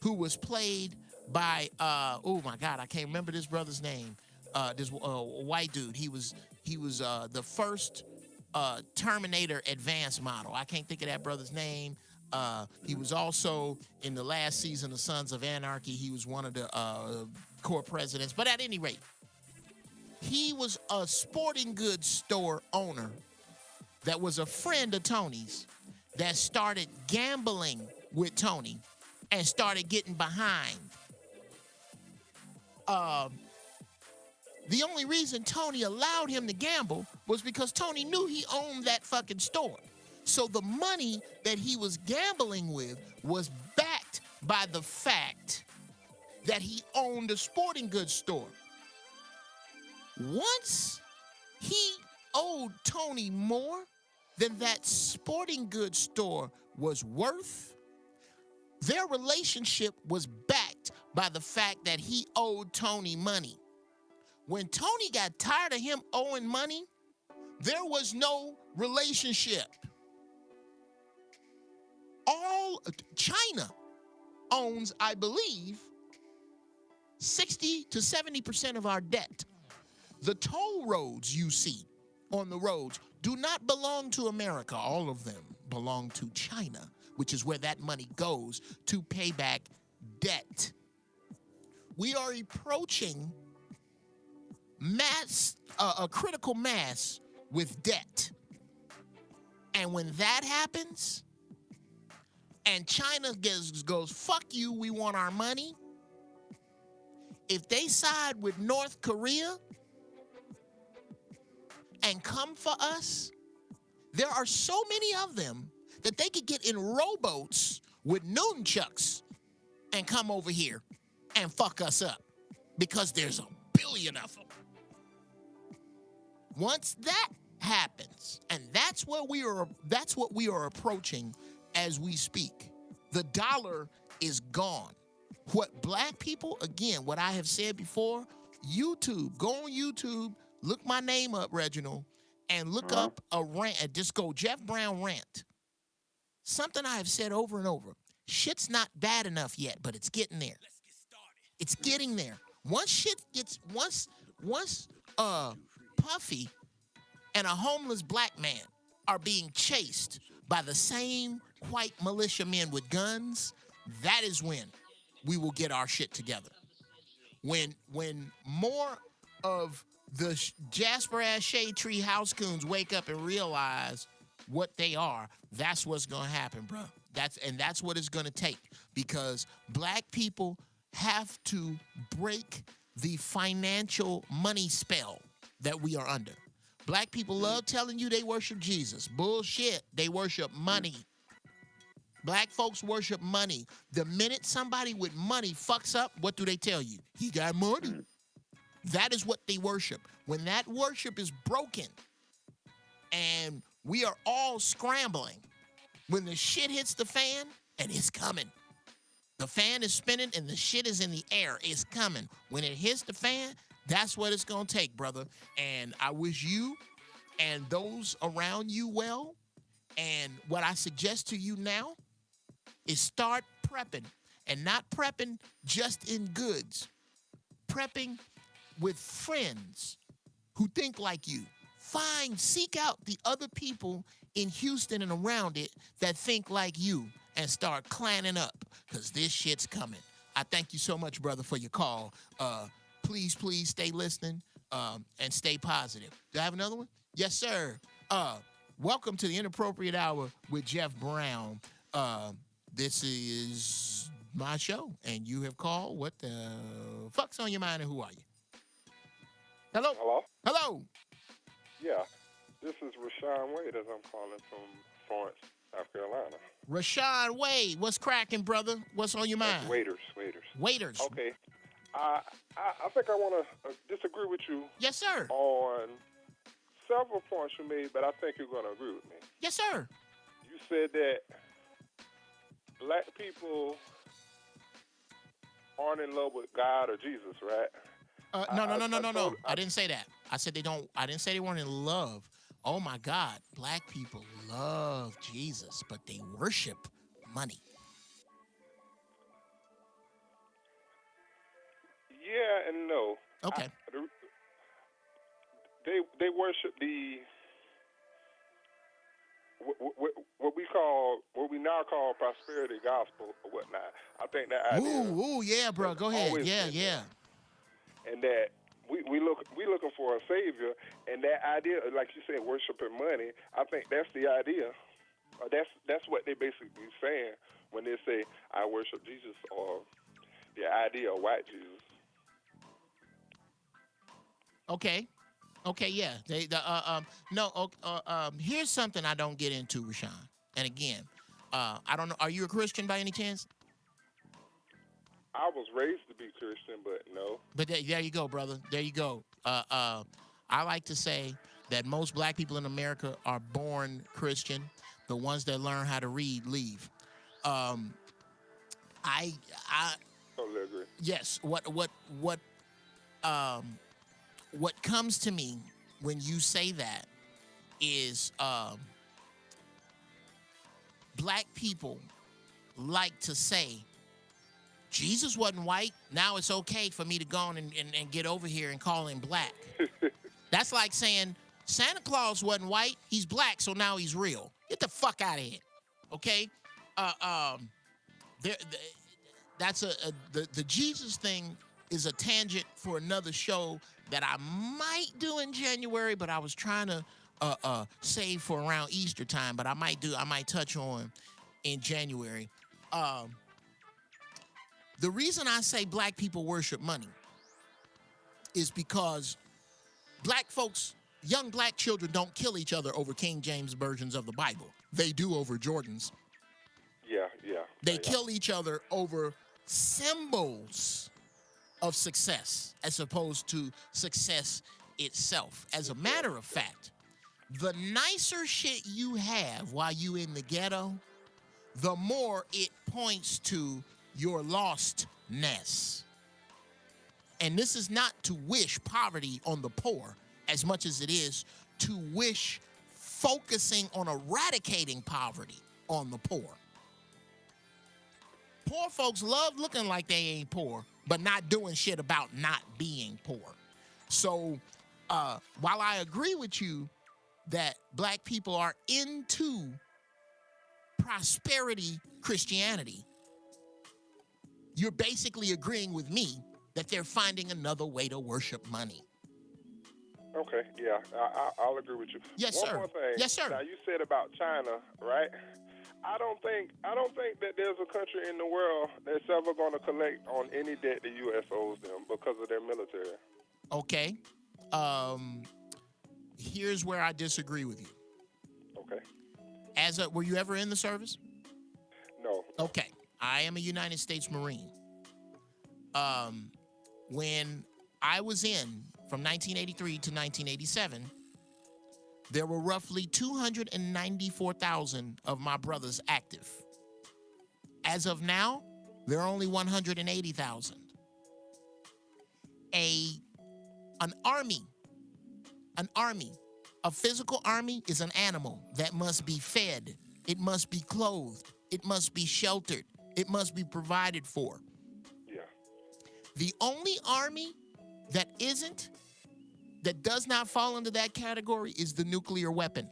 who was played by, oh my God, I can't remember this brother's name. This white dude. He was the first Terminator advanced model. I can't think of that brother's name. He was also in the last season of Sons of Anarchy. He was one of the core presidents. But at any rate, he was a sporting goods store owner that was a friend of Tony's that started gambling with Tony and started getting behind. The only reason Tony allowed him to gamble was because Tony knew he owned that fucking store. So the money that he was gambling with was backed by the fact that he owned a sporting goods store. Once he owed Tony more than that sporting goods store was worth, their relationship was backed by the fact that he owed Tony money. When Tony got tired of him owing money, there was no relationship. All China owns, I believe, 60 to 70% of our debt. The toll roads you see on the roads do not belong to America. All of them belong to China, which is where that money goes to pay back debt. We are approaching a critical mass with debt. And when that happens, and China goes, fuck you, we want our money. If they side with North Korea and come for us, there are so many of them that they could get in rowboats with nunchucks and come over here and fuck us up because there's a billion of them. Once that happens, and that's what we are approaching as we speak, the dollar is gone. What black people, again, what I have said before, YouTube, go on YouTube, look my name up, Reginald, and look up a rant, and just go Geoff Brown rant. Something I have said over and over. Shit's not bad enough yet, but it's getting there. Let's get started. It's getting there. Once Puffy and a homeless black man are being chased by the same white militiamen with guns, that is when we will get our shit together. When more of the Jasper ass shade tree house coons wake up and realize what they are, that's what's gonna happen, bro. That's what it's gonna take, because black people have to break the financial money spell that we are under. Black people love telling you they worship Jesus. Bullshit. They worship money. Black folks worship money. The minute somebody with money fucks up, what do they tell you? He got money. That is what they worship. When that worship is broken and we are all scrambling, when the shit hits the fan, and it's coming. The fan is spinning and the shit is in the air. It's coming. When it hits the fan, that's what it's going to take, brother. And I wish you and those around you well. And what I suggest to you now is start prepping, and not prepping just in goods. Prepping with friends who think like you. Seek out the other people in Houston and around it that think like you, and start clanning up, because this shit's coming. I thank you so much, brother, for your call. Please stay listening and stay positive. Do I have another one? Yes, sir. Welcome to the Inappropriate Hour with Geoff Brown. This is my show, and you have called. What the fuck's on your mind, and who are you? Hello? Hello? Hello? Yeah, this is Rashawn Wade, as I'm calling from Florence, South Carolina. Rashawn Wade, what's cracking, brother? What's on your mind? Waiters. Waiters. Okay. I think I want to disagree with you. Yes, sir. On several points you made, but I think you're going to agree with me. Yes, sir. You said that black people aren't in love with God or Jesus, right? No. I didn't say that. I said they don't. I didn't say they weren't in love. Oh my God, black people love Jesus, but they worship money. Yeah and no. Okay. They worship the what we now call prosperity gospel or whatnot. I think that idea. Ooh, yeah, bro. Go ahead. Yeah. And that we looking for a savior, and that idea, like you said, worshiping money. I think that's the idea. That's what they basically saying when they say I worship Jesus, or the idea of white Jesus. Okay, yeah. Here's something I don't get into, Rashawn. And again, I don't know. Are you a Christian by any chance? I was raised to be Christian, but no. But there you go, brother. There you go. I like to say that most black people in America are born Christian. The ones that learn how to read leave. I totally agree. Yes. What comes to me when you say that is black people like to say, Jesus wasn't white. Now it's okay for me to go on and get over here and call him black. That's like saying Santa Claus wasn't white. He's black, so now he's real. Get the fuck out of here. Okay? That's the Jesus thing is a tangent for another show that I might do in January, but I was trying to save for around Easter time, but I might touch on in January. The reason I say black people worship money is because black folks, young black children don't kill each other over King James versions of the Bible. They do over Jordans. Yeah. They kill each other over symbols of success as opposed to success itself. As a matter of fact, the nicer shit you have while you in the ghetto, the more it points to your lostness. And this is not to wish poverty on the poor as much as it is to wish focusing on eradicating poverty on the poor. Poor folks love looking like they ain't poor, but not doing shit about not being poor. So while I agree with you that black people are into prosperity Christianity, you're basically agreeing with me that they're finding another way to worship money. Okay, yeah, I'll agree with you. Yes, One sir. more thing. Yes, sir. Now you said about China, right? I don't think that there's a country in the world that's ever going to collect on any debt the U.S. owes them because of their military. Okay. Here's where I disagree with you. Okay. Were you ever in the service? No. Okay. I am a United States Marine. When I was in from 1983 to 1987, there were roughly 294,000 of my brothers active. As of now, there are only 180,000. An army, a physical army is an animal that must be fed. It must be clothed. It must be sheltered. It must be provided for. Yeah. The only army that does not fall into that category is the nuclear weapon.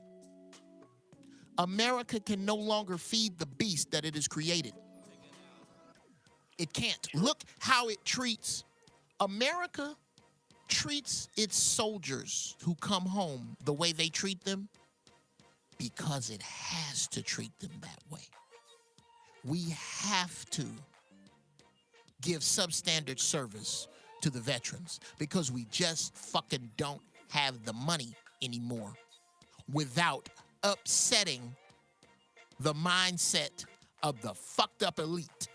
America can no longer feed the beast that it has created. It can't. Look how it treats. America treats its soldiers who come home the way they treat them because it has to treat them that way. We have to give substandard service to the veterans because we just fucking don't have the money anymore without upsetting the mindset of the fucked up elite.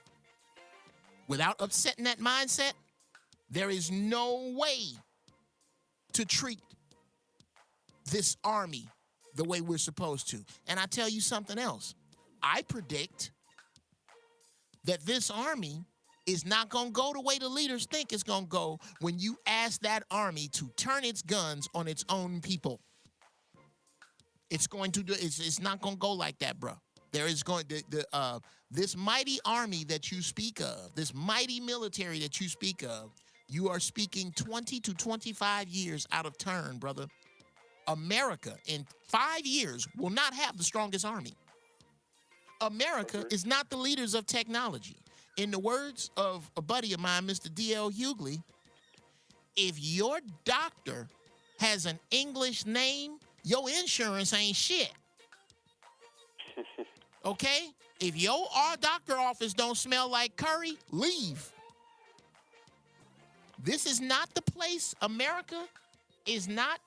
Without upsetting that mindset, there is no way to treat this army the way we're supposed to. And I tell you something else. I predict that this army is not going to go the way the leaders think it's going to go when you ask that army to turn its guns on its own people. It's not going to go like that, bro. There is going this mighty army that you speak of, this mighty military that you speak of, you are speaking 20 to 25 years out of turn, brother. America in 5 years will not have the strongest army. America is not the leaders of technology. In the words of a buddy of mine, Mr. D.L. Hughley, if your doctor has an English name, your insurance ain't shit. Okay? If our doctor office don't smell like curry, leave. This is not the place. America is not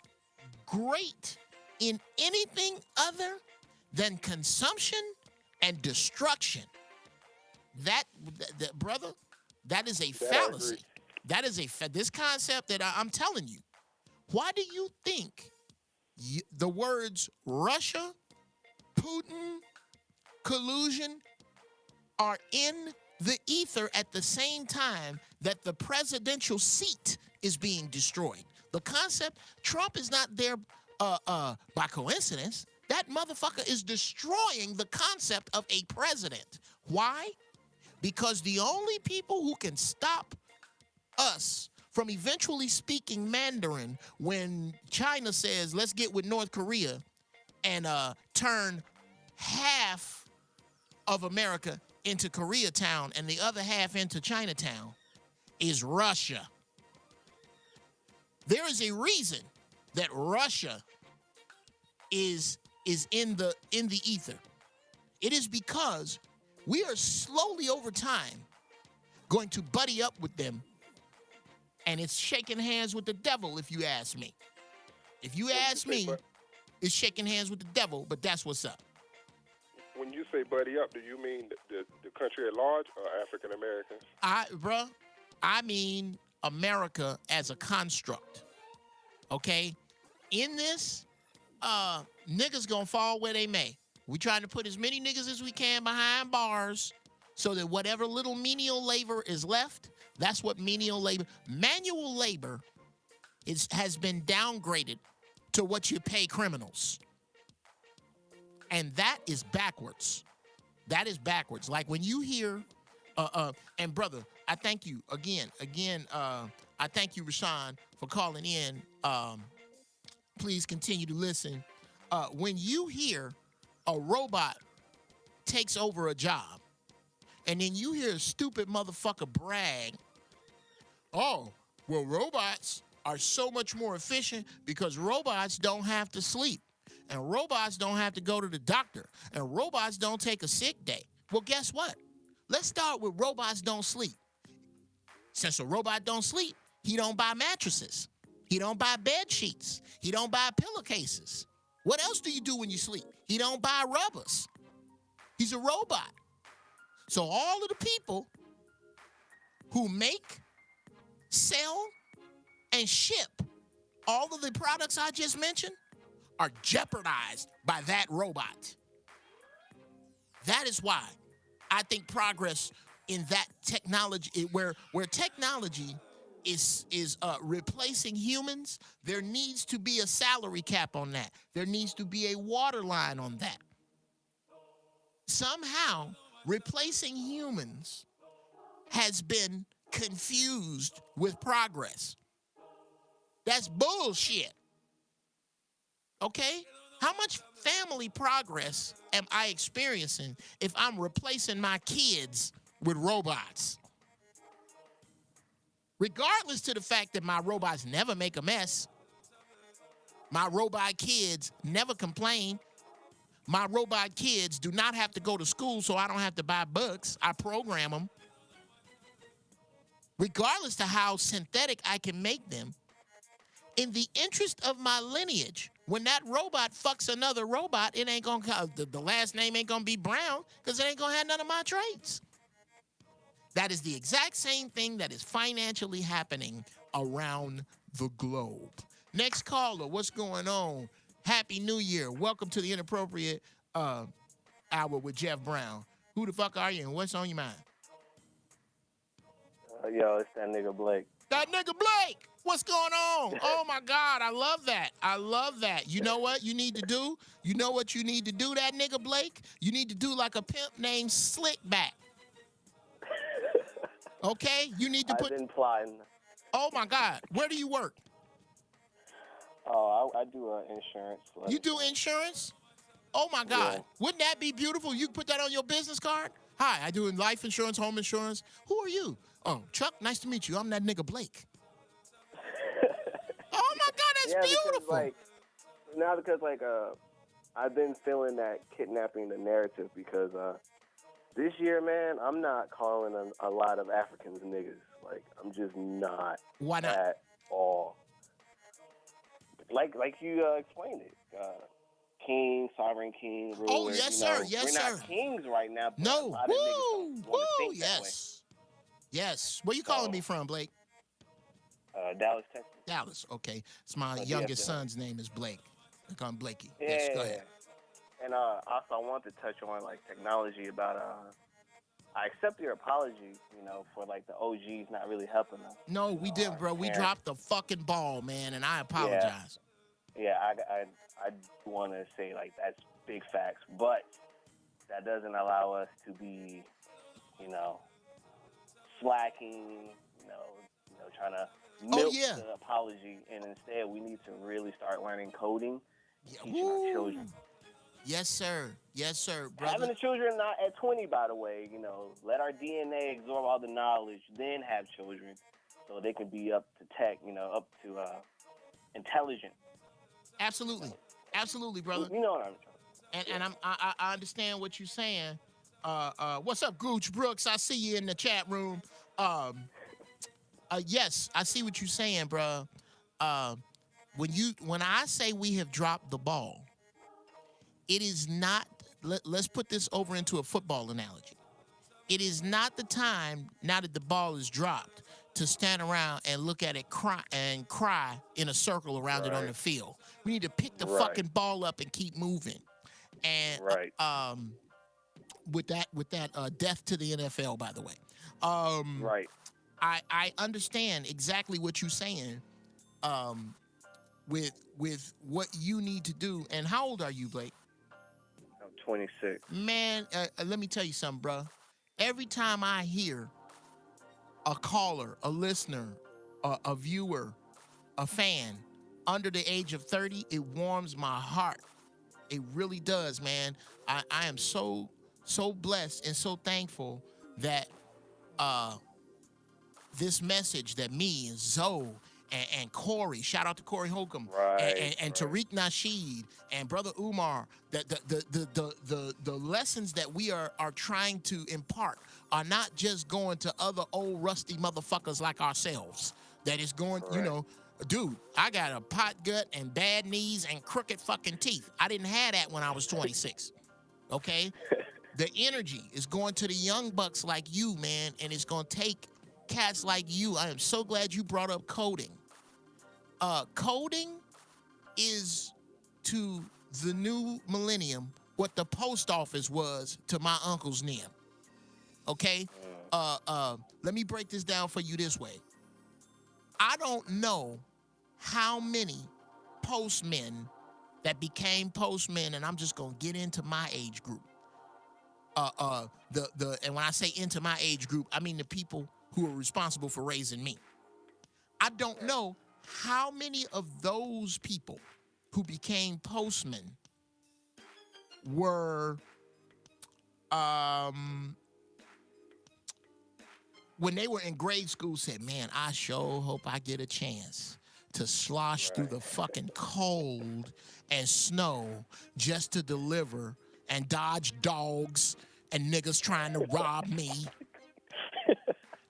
great in anything other than consumption and destruction. That brother, that is a fallacy. That is this concept that I'm telling you. Why do you think the words Russia, Putin, collusion are in the ether at the same time that the presidential seat is being destroyed? The concept, Trump is not there by coincidence. That motherfucker is destroying the concept of a president. Why? Because the only people who can stop us from eventually speaking Mandarin when China says, let's get with North Korea and turn half of America into Koreatown and the other half into Chinatown, is Russia. There is a reason that Russia is in the ether. It is because we are slowly over time going to buddy up with them, and it's shaking hands with the devil, if you ask me. If you ask me, it's shaking hands with the devil, but that's what's up. When you say buddy up, do you mean the country at large or African Americans? I mean America as a construct. Okay? In this, niggas gonna fall where they may. We trying to put as many niggas as we can behind bars so that whatever little menial labor is left, that's what menial labor. Manual labor has been downgraded to what you pay criminals. And that is backwards. That is backwards. Like when you hear, and brother, I thank you again. I thank you, Rashawn, for calling in. Please continue to listen. When you hear a robot takes over a job, and then you hear a stupid motherfucker brag Oh, well, robots are so much more efficient because robots don't have to sleep. And robots don't have to go to the doctor. And robots don't take a sick day. Well, guess what? Let's start with robots don't sleep. Since a robot don't sleep, he don't buy mattresses. He don't buy bed sheets. He don't buy pillowcases. What else do you do when you sleep? He don't buy rubbers. He's a robot. So all of the people who make, sell, and ship all of the products I just mentioned are jeopardized by that robot. That is why I think progress in that technology, where technology is replacing humans, there needs to be a salary cap on that. There needs to be a waterline on that. Somehow, replacing humans has been confused with progress. That's bullshit. Okay? How much family progress am I experiencing if I'm replacing my kids with robots? Regardless to the fact that my robots never make a mess, my robot kids never complain, my robot kids do not have to go to school so I don't have to buy books, I program them. Regardless to how synthetic I can make them, in the interest of my lineage, when that robot fucks another robot, it ain't gonna, the last name ain't gonna be Brown because it ain't gonna have none of my traits. That is the exact same thing that is financially happening around the globe. Next caller, what's going on? Happy New Year. Welcome to the Inappropriate Hour with Geoff Brown. Who the fuck are you and what's on your mind? Yo, it's that nigga Blake. That nigga Blake! What's going on? Oh my God, I love that. I love that. You know what you need to do? You know what you need to do, that nigga Blake? You need to do like a pimp named Slickback. Okay? You need to put... I've been plotting. Oh my God. Where do you work? Oh, I do insurance. You do insurance? Oh my God. Yeah. Wouldn't that be beautiful? You can put that on your business card? Hi, I do life insurance, home insurance. Who are you? Oh, Chuck, nice to meet you. I'm that nigga Blake. Oh my God, that's beautiful. Because I've been feeling that kidnapping the narrative because this year, man, I'm not calling a lot of Africans niggas. Like, I'm just not. Why not? At all. Like you explained it. King, sovereign king, ruler. Oh, yes, sir. Yes, we're sir. We're not kings right now. But no. A lot of niggas don't think that way. Yes. Where you calling me from, Blake? Dallas, Texas. Dallas, okay. It's my youngest son's name is Blake. I call him Blakey. Yeah. Yes, go ahead. And also, I want to touch on like technology about. I accept your apology, for like the OGs not really helping us. No, we didn't, bro. We dropped the fucking ball, man, and I apologize. Yeah, I want to say like that's big facts, but that doesn't allow us to be, slacking, trying to milk the apology, and instead we need to really start learning coding, teaching our children. Yes, sir. Yes, sir, brother. Having the children not at 20, by the way, let our DNA absorb all the knowledge, then have children, so they can be up to tech, up to intelligent. Absolutely, absolutely, brother. You know what I'm trying to say. And I understand what you're saying. What's up, Gooch Brooks? I see you in the chat room. Yes, I see what you're saying, bro. When I say we have dropped the ball, it is not. Let's put this over into a football analogy. It is not the time now that the ball is dropped to stand around and look at it cry in a circle around it on the field. We need to pick the fucking ball up and keep moving. And with that, death to the NFL, by the way. I understand exactly what you're saying. With what you need to do. And how old are you, Blake? I'm 26. Man, let me tell you something, bro. Every time I hear a caller, a listener, a viewer, a fan under the age of 30, it warms my heart. It really does, man. I am so blessed and so thankful that this message that me and Zoe and Corey, shout out to Corey Holcomb, and Tariq Nasheed and Brother Umar, the lessons that we are trying to impart are not just going to other old rusty motherfuckers like ourselves. That is going, you know, dude, I got a pot gut and bad knees and crooked fucking teeth. I didn't have that when I was 26. Okay? The energy is going to the young bucks like you, man, and it's going to take cats like you. I am so glad you brought up coding. Coding is to the new millennium what the post office was to my uncle's NIM. Okay? Let me break this down for you this way. I don't know how many postmen that became postmen, and I'm just gonna get into my age group. And when I say into my age group, I mean the people who are responsible for raising me. I don't know how many of those people who became postmen were, when they were in grade school, said, man, I sure hope I get a chance to slosh through the fucking cold and snow just to deliver and dodge dogs and niggas trying to rob me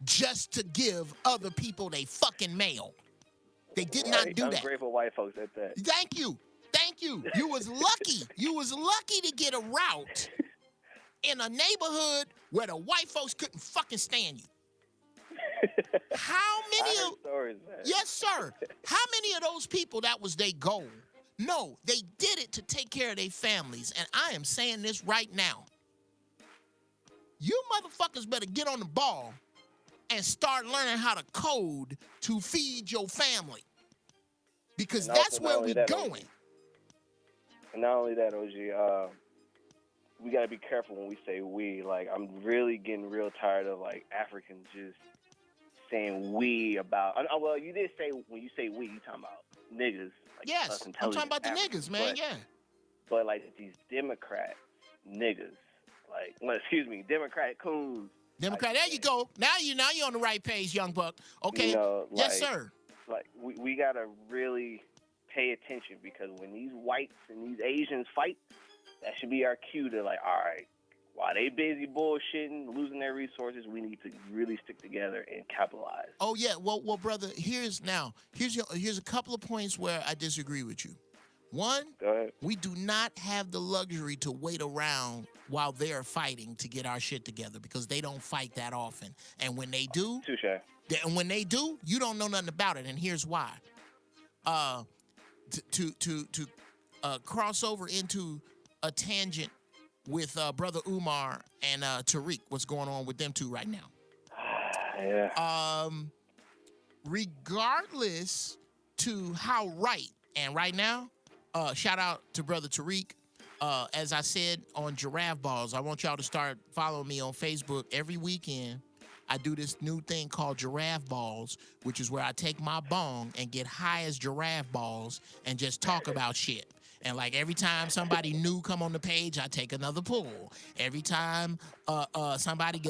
just to give other people they fucking mail. They did not do that. Ungrateful white folks at that. Thank you. Thank you. You was lucky. You was lucky to get a route in a neighborhood where the white folks couldn't fucking stand you. How many of stories, man. Yes, sir. How many of those people that was their goal? No, they did it to take care of their families. And I am saying this right now. You motherfuckers better get on the ball and start learning how to code to feed your family. Because that's where we're going. And not only that, OG, we got to be careful when we say we. Like, I'm really getting real tired of, like, Africans just saying we about... well, you did say, when you say we, you talking about niggas. Like, yes, I'm talking about the niggas, man, yeah. But, like, these Democrat niggas, like, well, excuse me, Democratic coons. Democrat, there you go. Now you're on the right page, young buck. Okay, you know, like, yes, sir. Like, we got to really pay attention, because when these whites and these Asians fight, that should be our cue to, like, all right, while they busy bullshitting, losing their resources, we need to really stick together and capitalize. Oh yeah, well, brother. Here's a couple of points where I disagree with you. One, we do not have the luxury to wait around while they're fighting to get our shit together, because they don't fight that often. And when they do, touche. And when they do, you don't know nothing about it. And here's why. To cross over into a tangent with Brother Umar and Tariq, what's going on with them two right now? Yeah. Regardless to how right, and right now, shout out to Brother Tariq. As I said on Giraffe Balls, I want y'all to start following me on Facebook. Every weekend, I do this new thing called Giraffe Balls, which is where I take my bong and get high as giraffe balls and just talk about shit. And like every time somebody new come on the page, I take another pull. Every time somebody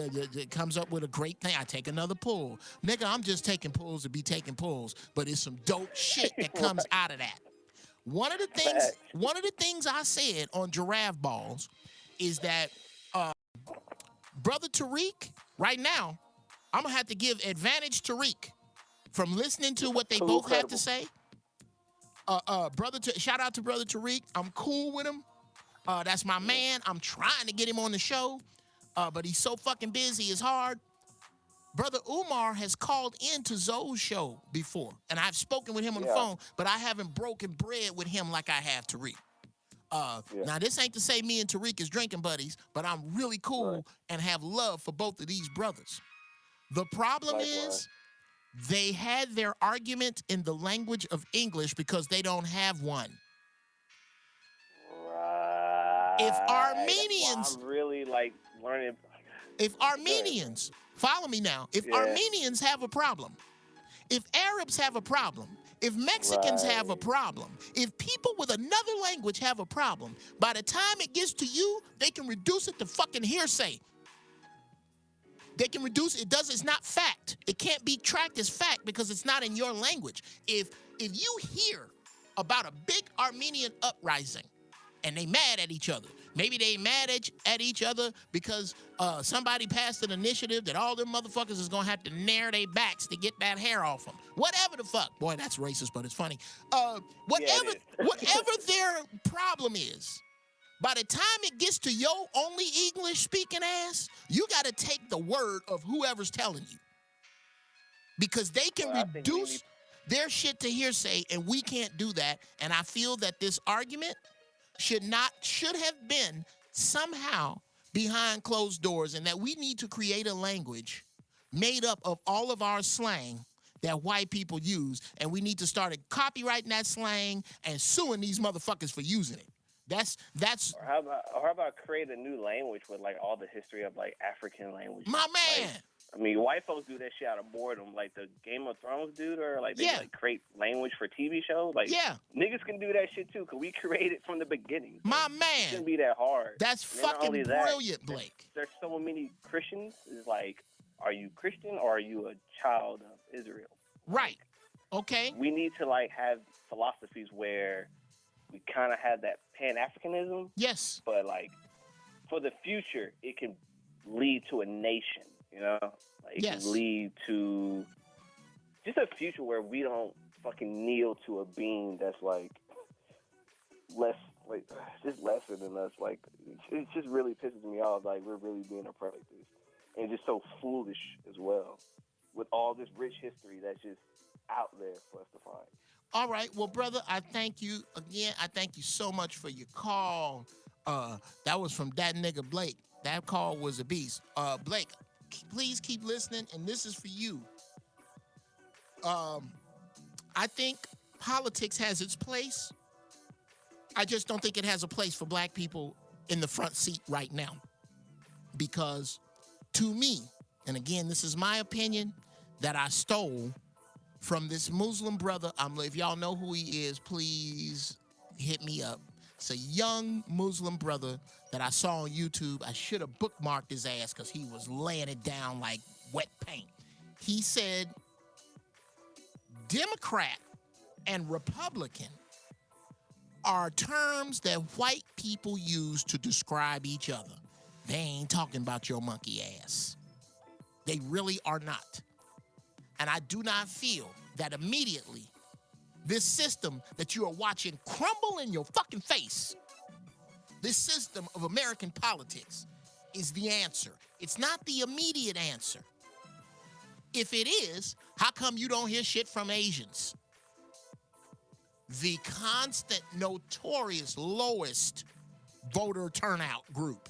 comes up with a great thing, I take another pull. Nigga, I'm just taking pulls to be taking pulls, but it's some dope shit that comes out of that. One of the things I said on Giraffe Balls is that Brother Tariq, right now, I'm gonna have to give advantage to Tariq from listening to what they both had to say. Shout out to Brother Tariq. I'm cool with him. That's my man. I'm trying to get him on the show, but he's so fucking busy, it's hard. Brother Umar has called into Zoe's show before, and I've spoken with him on the phone, but I haven't broken bread with him like I have Tariq. Now, this ain't to say me and Tariq is drinking buddies, but I'm really cool and have love for both of these brothers. The problem is they had their argument in the language of English because they don't have one. If Armenians... I'm really, like, learning... If Armenians... Follow me now. If Armenians have a problem, if Arabs have a problem, if Mexicans have a problem, if people with another language have a problem, by the time it gets to you, they can reduce it to fucking hearsay. They can reduce it. It's not fact. It can't be tracked as fact because it's not in your language. If you hear about a big Armenian uprising and they mad at each other, maybe they mad at each other because somebody passed an initiative that all them motherfuckers is gonna have to nair their backs to get that hair off them. Whatever the fuck. Boy, that's racist, but it's funny. Whatever their problem is, by the time it gets to your only English speaking ass, you got to take the word of whoever's telling you. Because they can reduce their shit to hearsay, and we can't do that. And I feel that this argument should have been somehow behind closed doors, and that we need to create a language made up of all of our slang that white people use, and we need to start copyrighting that slang and suing these motherfuckers for using it. That's. Or how about create a new language with like all the history of like African language? My man. Like, I mean, white folks do that shit out of boredom, like the Game of Thrones dude, or like they like create language for TV shows. Like, niggas can do that shit too, because we created it from the beginning. My man. It shouldn't be that hard. That's fucking brilliant, Blake. There's so many Christians. It's like, are you Christian or are you a child of Israel? Right. Okay. We need to like have philosophies where we kind of have that Pan-Africanism. Yes. But like, for the future, it can lead to a nation. You know, like it can lead to just a future where we don't fucking kneel to a being that's like just lesser than us. Like, it just really pisses me off. Like, we're really being oppressed like this, and just so foolish as well, with all this rich history that's just out there for us to find. All right, well, brother, I thank you again. I thank you so much for your call. That was from that nigga Blake. That call was a beast. Blake, please keep listening, and this is for you. I think politics has its place. I just don't think it has a place for black people in the front seat right now. Because to me, and again, this is my opinion that I stole from this Muslim brother. If y'all know who he is, please hit me up. It's a young Muslim brother that I saw on YouTube. I should have bookmarked his ass because he was laying it down like wet paint. He said, Democrat and Republican are terms that white people use to describe each other. They ain't talking about your monkey ass. They really are not. And I do not feel that immediately this system that you are watching crumble in your fucking face, this system of American politics, is the answer. It's not the immediate answer. If it is, how come you don't hear shit from Asians? The constant, notorious lowest voter turnout group.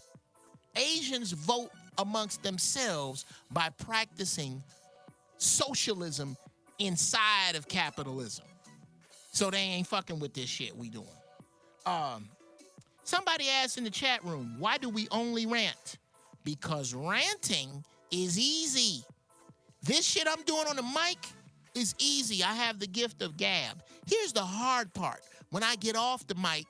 Asians vote amongst themselves by practicing socialism inside of capitalism. So they ain't fucking with this shit we doing. Somebody asked in the chat room, why do we only rant? Because ranting is easy. This shit I'm doing on the mic is easy. I have the gift of gab. Here's the hard part. When I get off the mic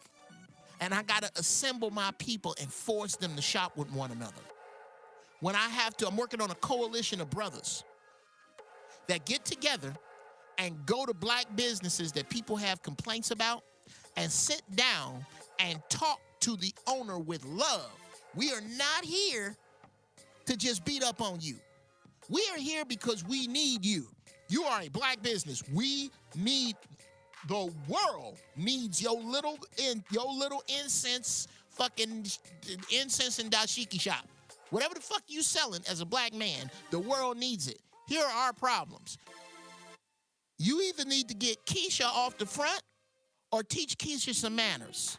and I gotta assemble my people and force them to shop with one another. When I have to, I'm working on a coalition of brothers that get together and go to black businesses that people have complaints about and sit down and talk to the owner with love. We are not here to just beat up on you. We are here because we need you. You are a black business. The world needs your little incense, fucking incense and dashiki shop. Whatever the fuck you selling as a black man, the world needs it. Here are our problems. You either need to get Keisha off the front or teach Keisha some manners.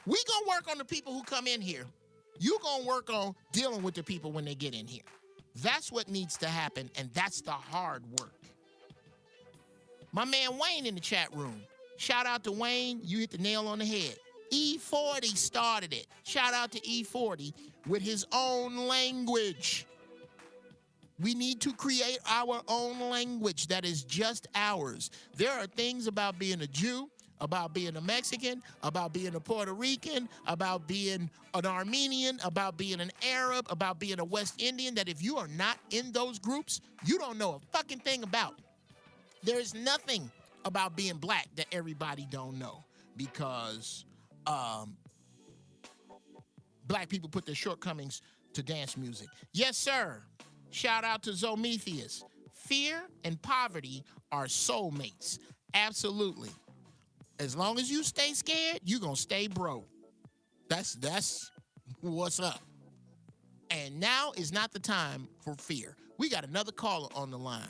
We gonna work on the people who come in here. You gonna work on dealing with the people when they get in here. That's what needs to happen, and that's the hard work. My man Wayne in the chat room. Shout out to Wayne. You hit the nail on the head. E40 started it. Shout out to E40 with his own language. We need to create our own language that is just ours. There are things about being a Jew, about being a Mexican, about being a Puerto Rican, about being an Armenian, about being an Arab, about being a West Indian, that if you are not in those groups, you don't know a fucking thing about. There is nothing about being black that everybody don't know, because black people put their shortcomings to dance music. Yes, sir. Shout out to Zometheus. Fear and poverty are soulmates. Absolutely. As long as you stay scared, you're going to stay broke. That's what's up. And now is not the time for fear. We got another caller on the line.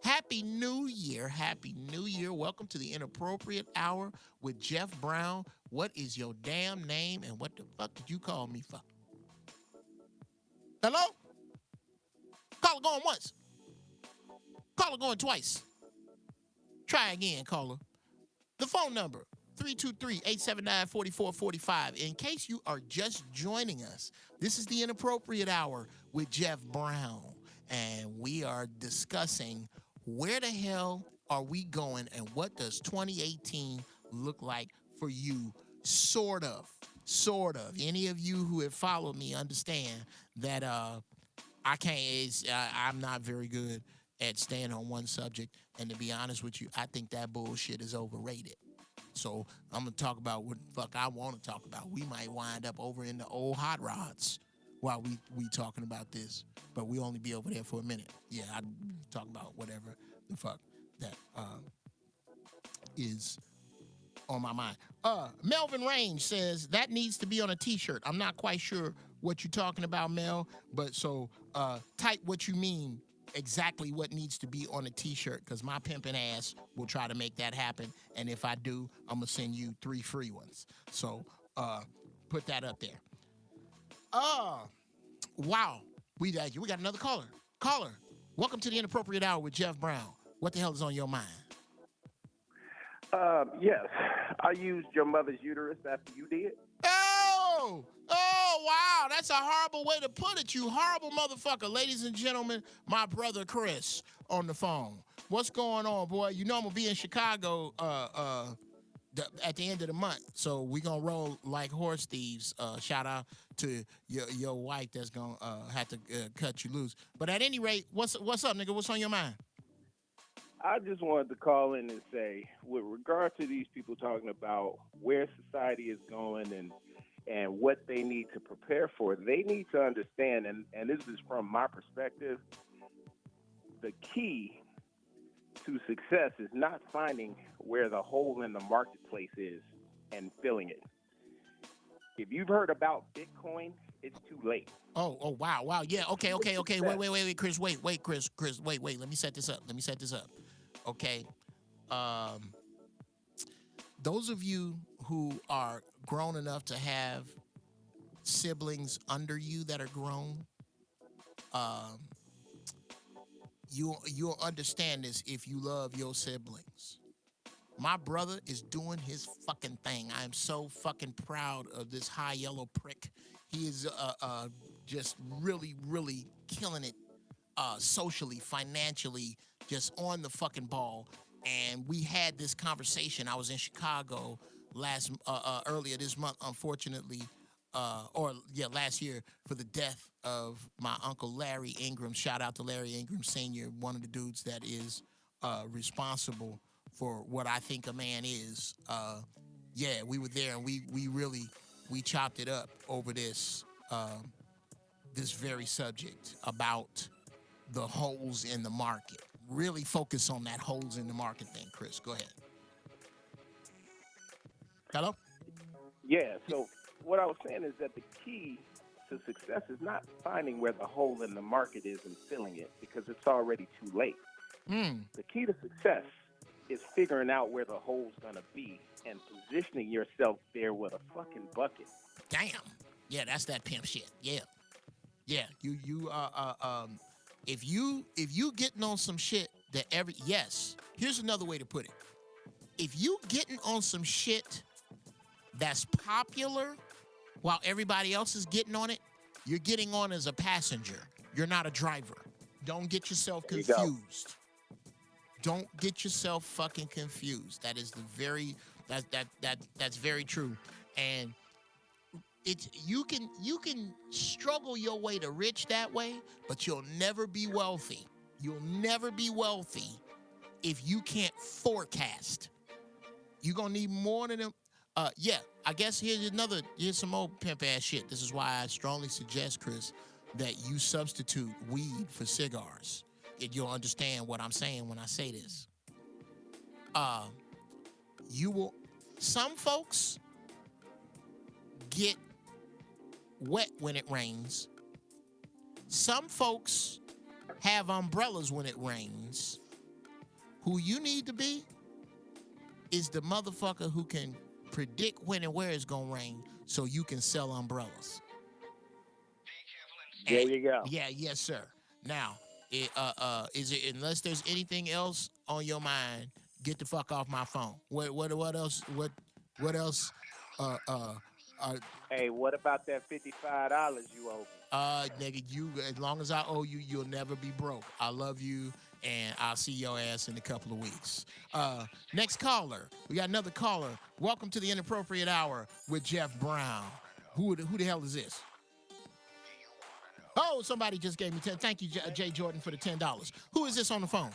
Happy New Year. Happy New Year. Welcome to the Inappropriate Hour with Geoff Brown. What is your damn name and what the fuck did you call me for? Hello? Caller going once. Caller going twice. Try again, caller. The phone number, 323-879-4445. In case you are just joining us, this is the Inappropriate Hour with Geoff Brown. And we are discussing where the hell are we going and what does 2018 look like for you? Sort of. Any of you who have followed me understand that I'm not very good at staying on one subject. And to be honest with you, I think that bullshit is overrated. So I'm going to talk about what the fuck I want to talk about. We might wind up over in the old hot rods while we talking about this, but we only be over there for a minute. Yeah, I talk about whatever the fuck that is on my mind. Melvin Range says that needs to be on a t-shirt. I'm not quite sure what you're talking about, Mel, but so type what you mean, exactly what needs to be on a t-shirt, because my pimping ass will try to make that happen, and if I do, I'm gonna send you 3 free ones. So put that up there. Wow, we got another caller. Caller, welcome to the Inappropriate Hour with Geoff Brown. What the hell is on your mind? Yes, I used your mother's uterus after you did. Oh, wow, that's a horrible way to put it, you horrible motherfucker. Ladies and gentlemen, my brother Chris on the phone. What's going on, boy? You know I'm going to be in Chicago at the end of the month, so we going to roll like horse thieves. Shout out to your wife that's going to have to cut you loose. But at any rate, what's up, nigga? What's on your mind? I just wanted to call in and say, with regard to these people talking about where society is going and what they need to prepare for, they need to understand, and this is from my perspective, the key to success is not finding where the hole in the marketplace is and filling it. If you've heard about Bitcoin, it's too late. Oh, wow. Yeah, okay. Wait, Chris, wait, Chris, wait. Let me set this up. Okay. Those of you who are grown enough to have siblings under you that are grown, you'll understand this if you love your siblings. My brother is doing his fucking thing. I am so fucking proud of this high yellow prick. He is just really, really killing it socially, financially, just on the fucking ball. And we had this conversation. I was in Chicago earlier this month, unfortunately, last year, for the death of my uncle Larry Ingram. Shout out to Larry Ingram Sr., one of the dudes that is responsible for what I think a man is. We were there, and we chopped it up over this very subject about the holes in the market. Really focus on that holes in the market thing, Chris. Go ahead. Hello? Yeah, so what I was saying is that the key to success is not finding where the hole in the market is and filling it, because it's already too late. The key to success is figuring out where the hole's gonna be and positioning yourself there with a fucking bucket. Damn. Yeah, that's that pimp shit. Yeah. If you getting on some shit that here's another way to put it. If you getting on some shit that's popular while everybody else is getting on it, you're getting on as a passenger. You're not a driver. Don't get yourself confused. Don't get yourself fucking confused. That is the very That's very true. And it's you can struggle your way to rich that way, but you'll never be wealthy. You'll never be wealthy if you can't forecast. You're gonna need more than them. Yeah, I guess here's some more pimp ass shit. This is why I strongly suggest, Chris, that you substitute weed for cigars. And you'll understand what I'm saying when I say this. Some folks get wet when it rains. Some folks have umbrellas when it rains. Who you need to be is the motherfucker who can predict when and where it's gonna rain so you can sell umbrellas. There you go. Yeah, yes, sir. Now, is it, unless there's anything else on your mind, get the fuck off my phone. What else? What else? Hey, what about that $55 you owe me? Nigga, as long as I owe you, you'll never be broke. I love you, and I'll see your ass in a couple of weeks. Next caller. We got another caller. Welcome to the Inappropriate Hour with Geoff Brown. Who the hell is this? Oh, somebody just gave me 10. Thank you, Jay Jordan, for the $10. Who is this on the phone?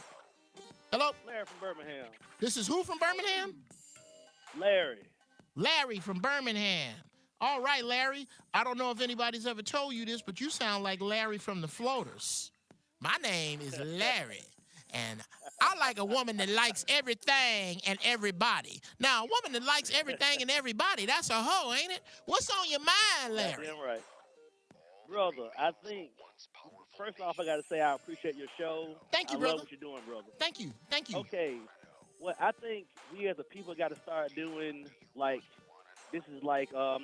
Hello? Larry from Birmingham. This is who from Birmingham? Larry from Birmingham. All right, Larry. I don't know if anybody's ever told you this, but you sound like Larry from the Floaters. My name is Larry, and I like a woman that likes everything and everybody. Now, a woman that likes everything and everybody, that's a hoe, ain't it? What's on your mind, Larry? Damn right. Brother, I think, first off, I got to say I appreciate your show. Thank you, I brother. love what you're doing, brother. Thank you. Okay. What I think we as a people got to start doing, like, this is like, I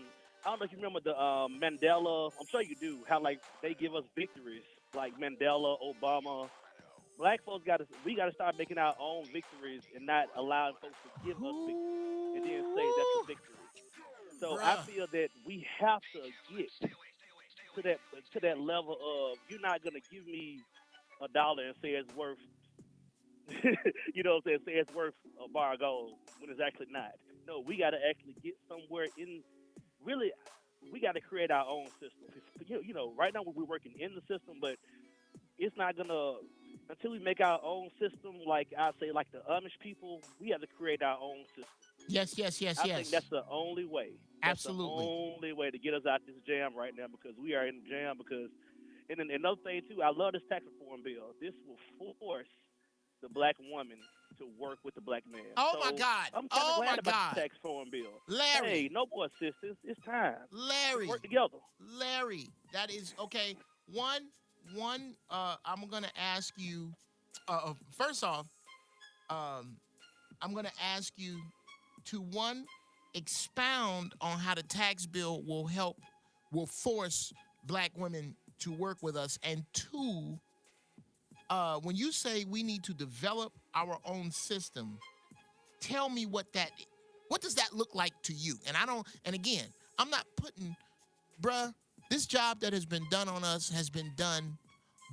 don't know if you remember the Mandela, I'm sure you do, how, like, they give us victories, like Mandela, Obama. Black folks we got to start making our own victories and not allowing folks to give us victories and then say that's a victory. So I feel that we have to get to that level of, you're not gonna give me $1 and say it's worth you know what I'm saying, say it's worth a bar of gold when it's actually not. No, we gotta actually get somewhere in, really, we gotta create our own system. You know, right now we're working in the system, but it's not gonna, until we make our own system, like I say, like the Amish people, we have to create our own system. Yes. I think that's the only way. Absolutely. That's the only way to get us out this jam right now, because we are in the jam. Because, and then another thing too, I love this tax reform bill. This will force the black woman to work with the black man. Oh my God! I'm kind of glad about the tax reform bill. Larry, hey, no more assistance. It's time. Larry, let's work together. Larry, that is okay. One. I'm gonna ask you. First off, I'm gonna ask you to expound on how the tax bill will force black women to work with us, and two, when you say we need to develop our own system, tell me what does that look like to you? And again, I'm not putting, this job that has been done on us has been done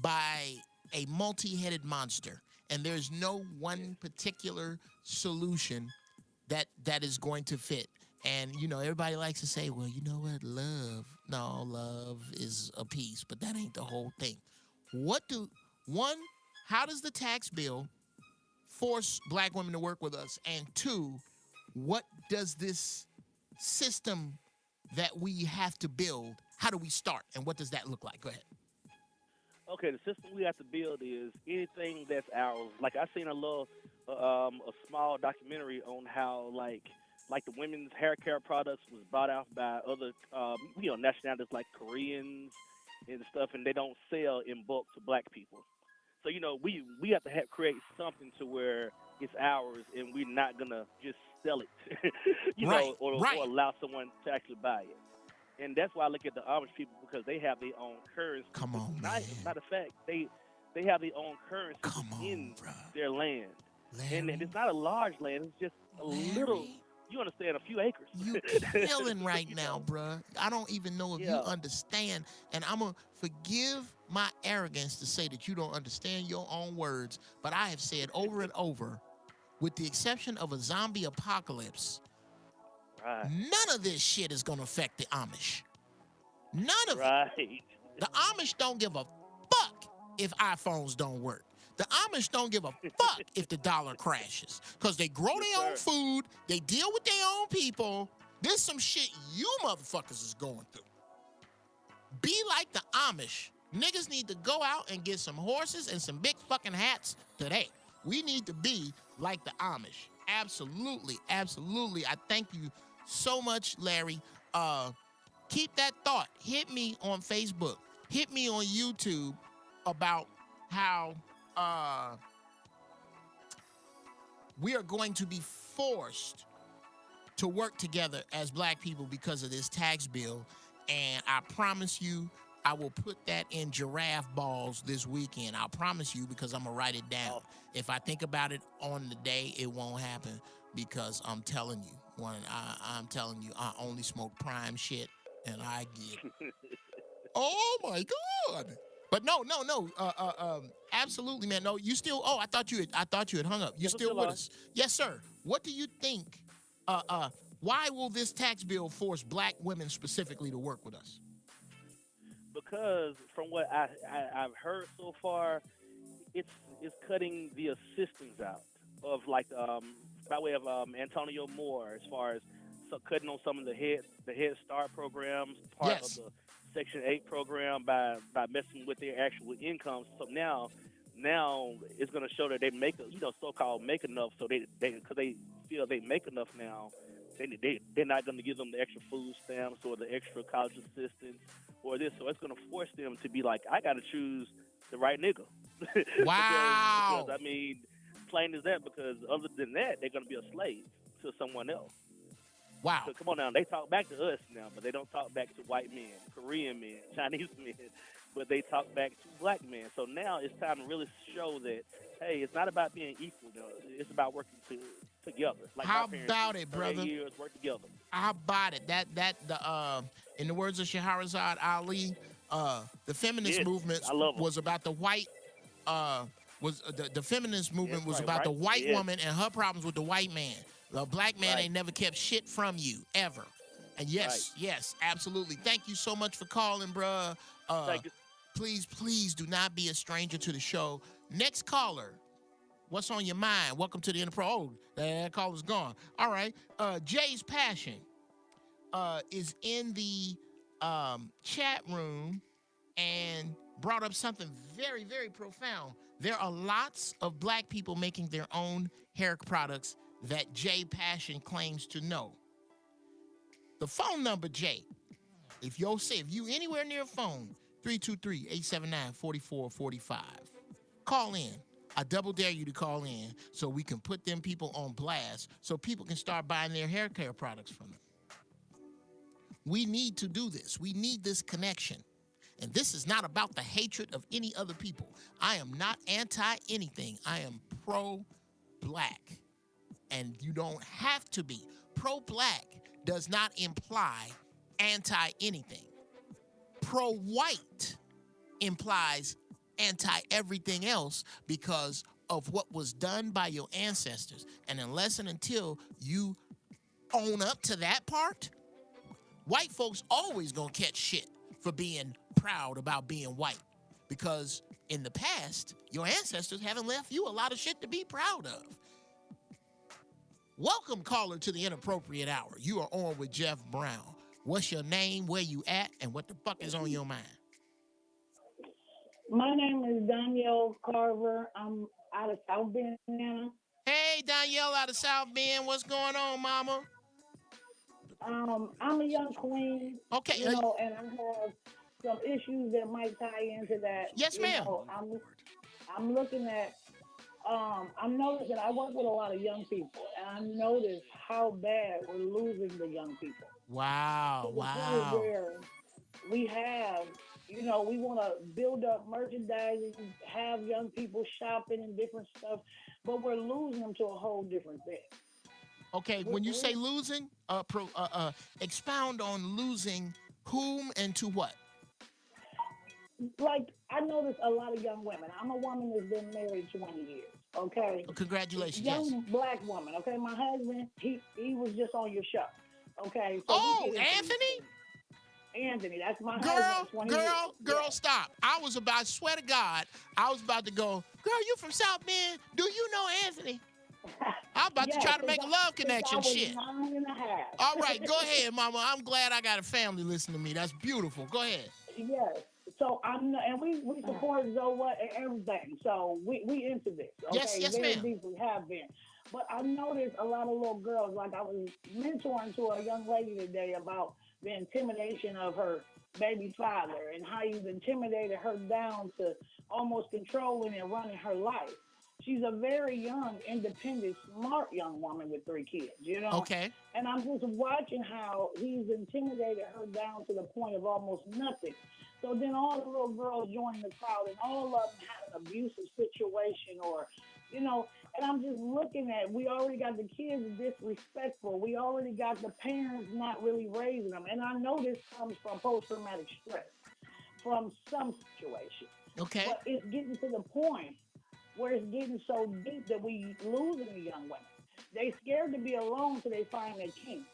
by a multi-headed monster, and there's no one particular solution that is going to fit. And, you know, everybody likes to say, well, you know what, love is a piece, but that ain't the whole thing. How does the tax bill force black women to work with us? And two, what does this system that we have to build, how do we start? And what does that look like? Go ahead. Okay, the system we have to build is anything that's ours. Like, I seen a small documentary on how, like the women's hair care products was bought out by other, nationalities like Koreans and stuff, and they don't sell in bulk to black people. So, you know, we have to create something to where it's ours, and we're not going to just sell it, or allow someone to actually buy it. And that's why I look at the Amish people, because they have their own currency. Come on, man. Matter of fact, they have their own currency in their land. Larry. And it's not a large land. It's just a little, you understand, a few acres. You killing right now, bruh. I don't even know if you understand. And I'm going to forgive my arrogance to say that you don't understand your own words. But I have said over and over, with the exception of a zombie apocalypse, Right. None of this shit is gonna affect the Amish. None of it. Right. The Amish don't give a fuck if iPhones don't work. The Amish don't give a fuck if the dollar crashes. Because they grow their own food, they deal with their own people. There's some shit you motherfuckers is going through. Be like the Amish. Niggas need to go out and get some horses and some big fucking hats today. We need to be like the Amish. Absolutely, absolutely. I thank you so much, Larry. Keep that thought. Hit me on Facebook. Hit me on YouTube about how we are going to be forced to work together as black people because of this tax bill. And I promise you, I will put that in giraffe balls this weekend. I'll promise you, because I'm going to write it down. If I think about it on the day, it won't happen, because I'm telling you, I'm telling you, I only smoke prime shit, and I get, oh my God. But no, absolutely, man. No, you still, I thought you had hung up. You're still with us. Yes, sir. What do you think, why will this tax bill force black women specifically to work with us? Because from what I've heard so far, it's cutting the assistance out of like by way of Antonio Moore, as far as cutting on some of the Head Start programs, part of the Section 8 program, by messing with their actual incomes. So now it's going to show that they make so-called make enough, so they because they feel they make enough now. They're not going to give them the extra food stamps or the extra college assistance or this. So it's going to force them to be like, I got to choose the right nigga. Wow. because, I mean, plain as that, because other than that, they're going to be a slave to someone else. Wow. So come on now. They talk back to us now, but they don't talk back to white men, Korean men, Chinese men, but they talk back to black men. So now it's time to really show that, hey, it's not about being equal. No. It's about working together. Like how about it, brother? Years, work together. How about it? In the words of Shahrazad Ali, the feminist movement was about the white. The feminist movement was about the white woman and her problems with the white man. The black man ain't never kept shit from you ever. And yes, absolutely. Thank you so much for calling, bruh. Thank you. Please do not be a stranger to the show. Next caller. What's on your mind? Welcome to the Interpro. Oh, that caller's gone. All right. Jay's Passion is in the chat room and brought up something very, very profound. There are lots of black people making their own hair products that Jay Passion claims to know. The phone number, Jay, if you anywhere near a phone, 323-879-4445. Call in. I double dare you to call in so we can put them people on blast so people can start buying their hair care products from them. We need to do this. We need this connection. And this is not about the hatred of any other people. I am not anti-anything. I am pro-black. And you don't have to be. Pro-black does not imply anti-anything. Pro-white implies anti-everything else because of what was done by your ancestors. And unless and until you own up to that part, white folks always gonna catch shit for being proud about being white. Because in the past, your ancestors haven't left you a lot of shit to be proud of. Welcome, caller, to the Inappropriate Hour. You are on with Geoff Brown. What's your name, where you at, and what the fuck is on your mind? My name is Danielle Carver. I'm out of South Bend, Indiana. Hey, Danielle out of South Bend. What's going on, mama? I'm a young queen. Okay. And I have some issues that might tie into that. Yes, ma'am. I'm looking at, I'm noticing I work with a lot of young people, and I notice how bad we're losing the young people. Wow. Where we have, we want to build up merchandising, have young people shopping and different stuff, but we're losing them to a whole different thing. Okay, when you say losing, expound on losing whom and to what? Like, I notice a lot of young women. I'm a woman that's been married 20 years, okay? Congratulations, Young black woman, okay? My husband, he was just on your show. Okay. So Oh, Anthony? Anthony, that's my Girl, husband. stop. I swear to God, I was about to go, girl, you from South Bend? Do you know Anthony? I'm about to try to make a love connection. Shit. 9 and a half. All right, go ahead, Mama. I'm glad I got a family listening to me. That's beautiful. Go ahead. Yes. So and we support Zoa and everything. So we into this. Okay? Yes, Very ma'am. deeply have been. But I noticed a lot of little girls, like I was mentoring to a young lady today about the intimidation of her baby father and how he's intimidated her down to almost controlling and running her life. She's a very young, independent, smart young woman with 3 kids, you know? Okay. And I'm just watching how he's intimidated her down to the point of almost nothing. So then all the little girls join the crowd and all of them had an abusive situation or, you know, and I'm just looking at, we already got the kids disrespectful. We already got the parents not really raising them. And I know this comes from post-traumatic stress from some situation. Okay. But it's getting to the point where it's getting so deep that we losing the young women. They scared to be alone till they find their king.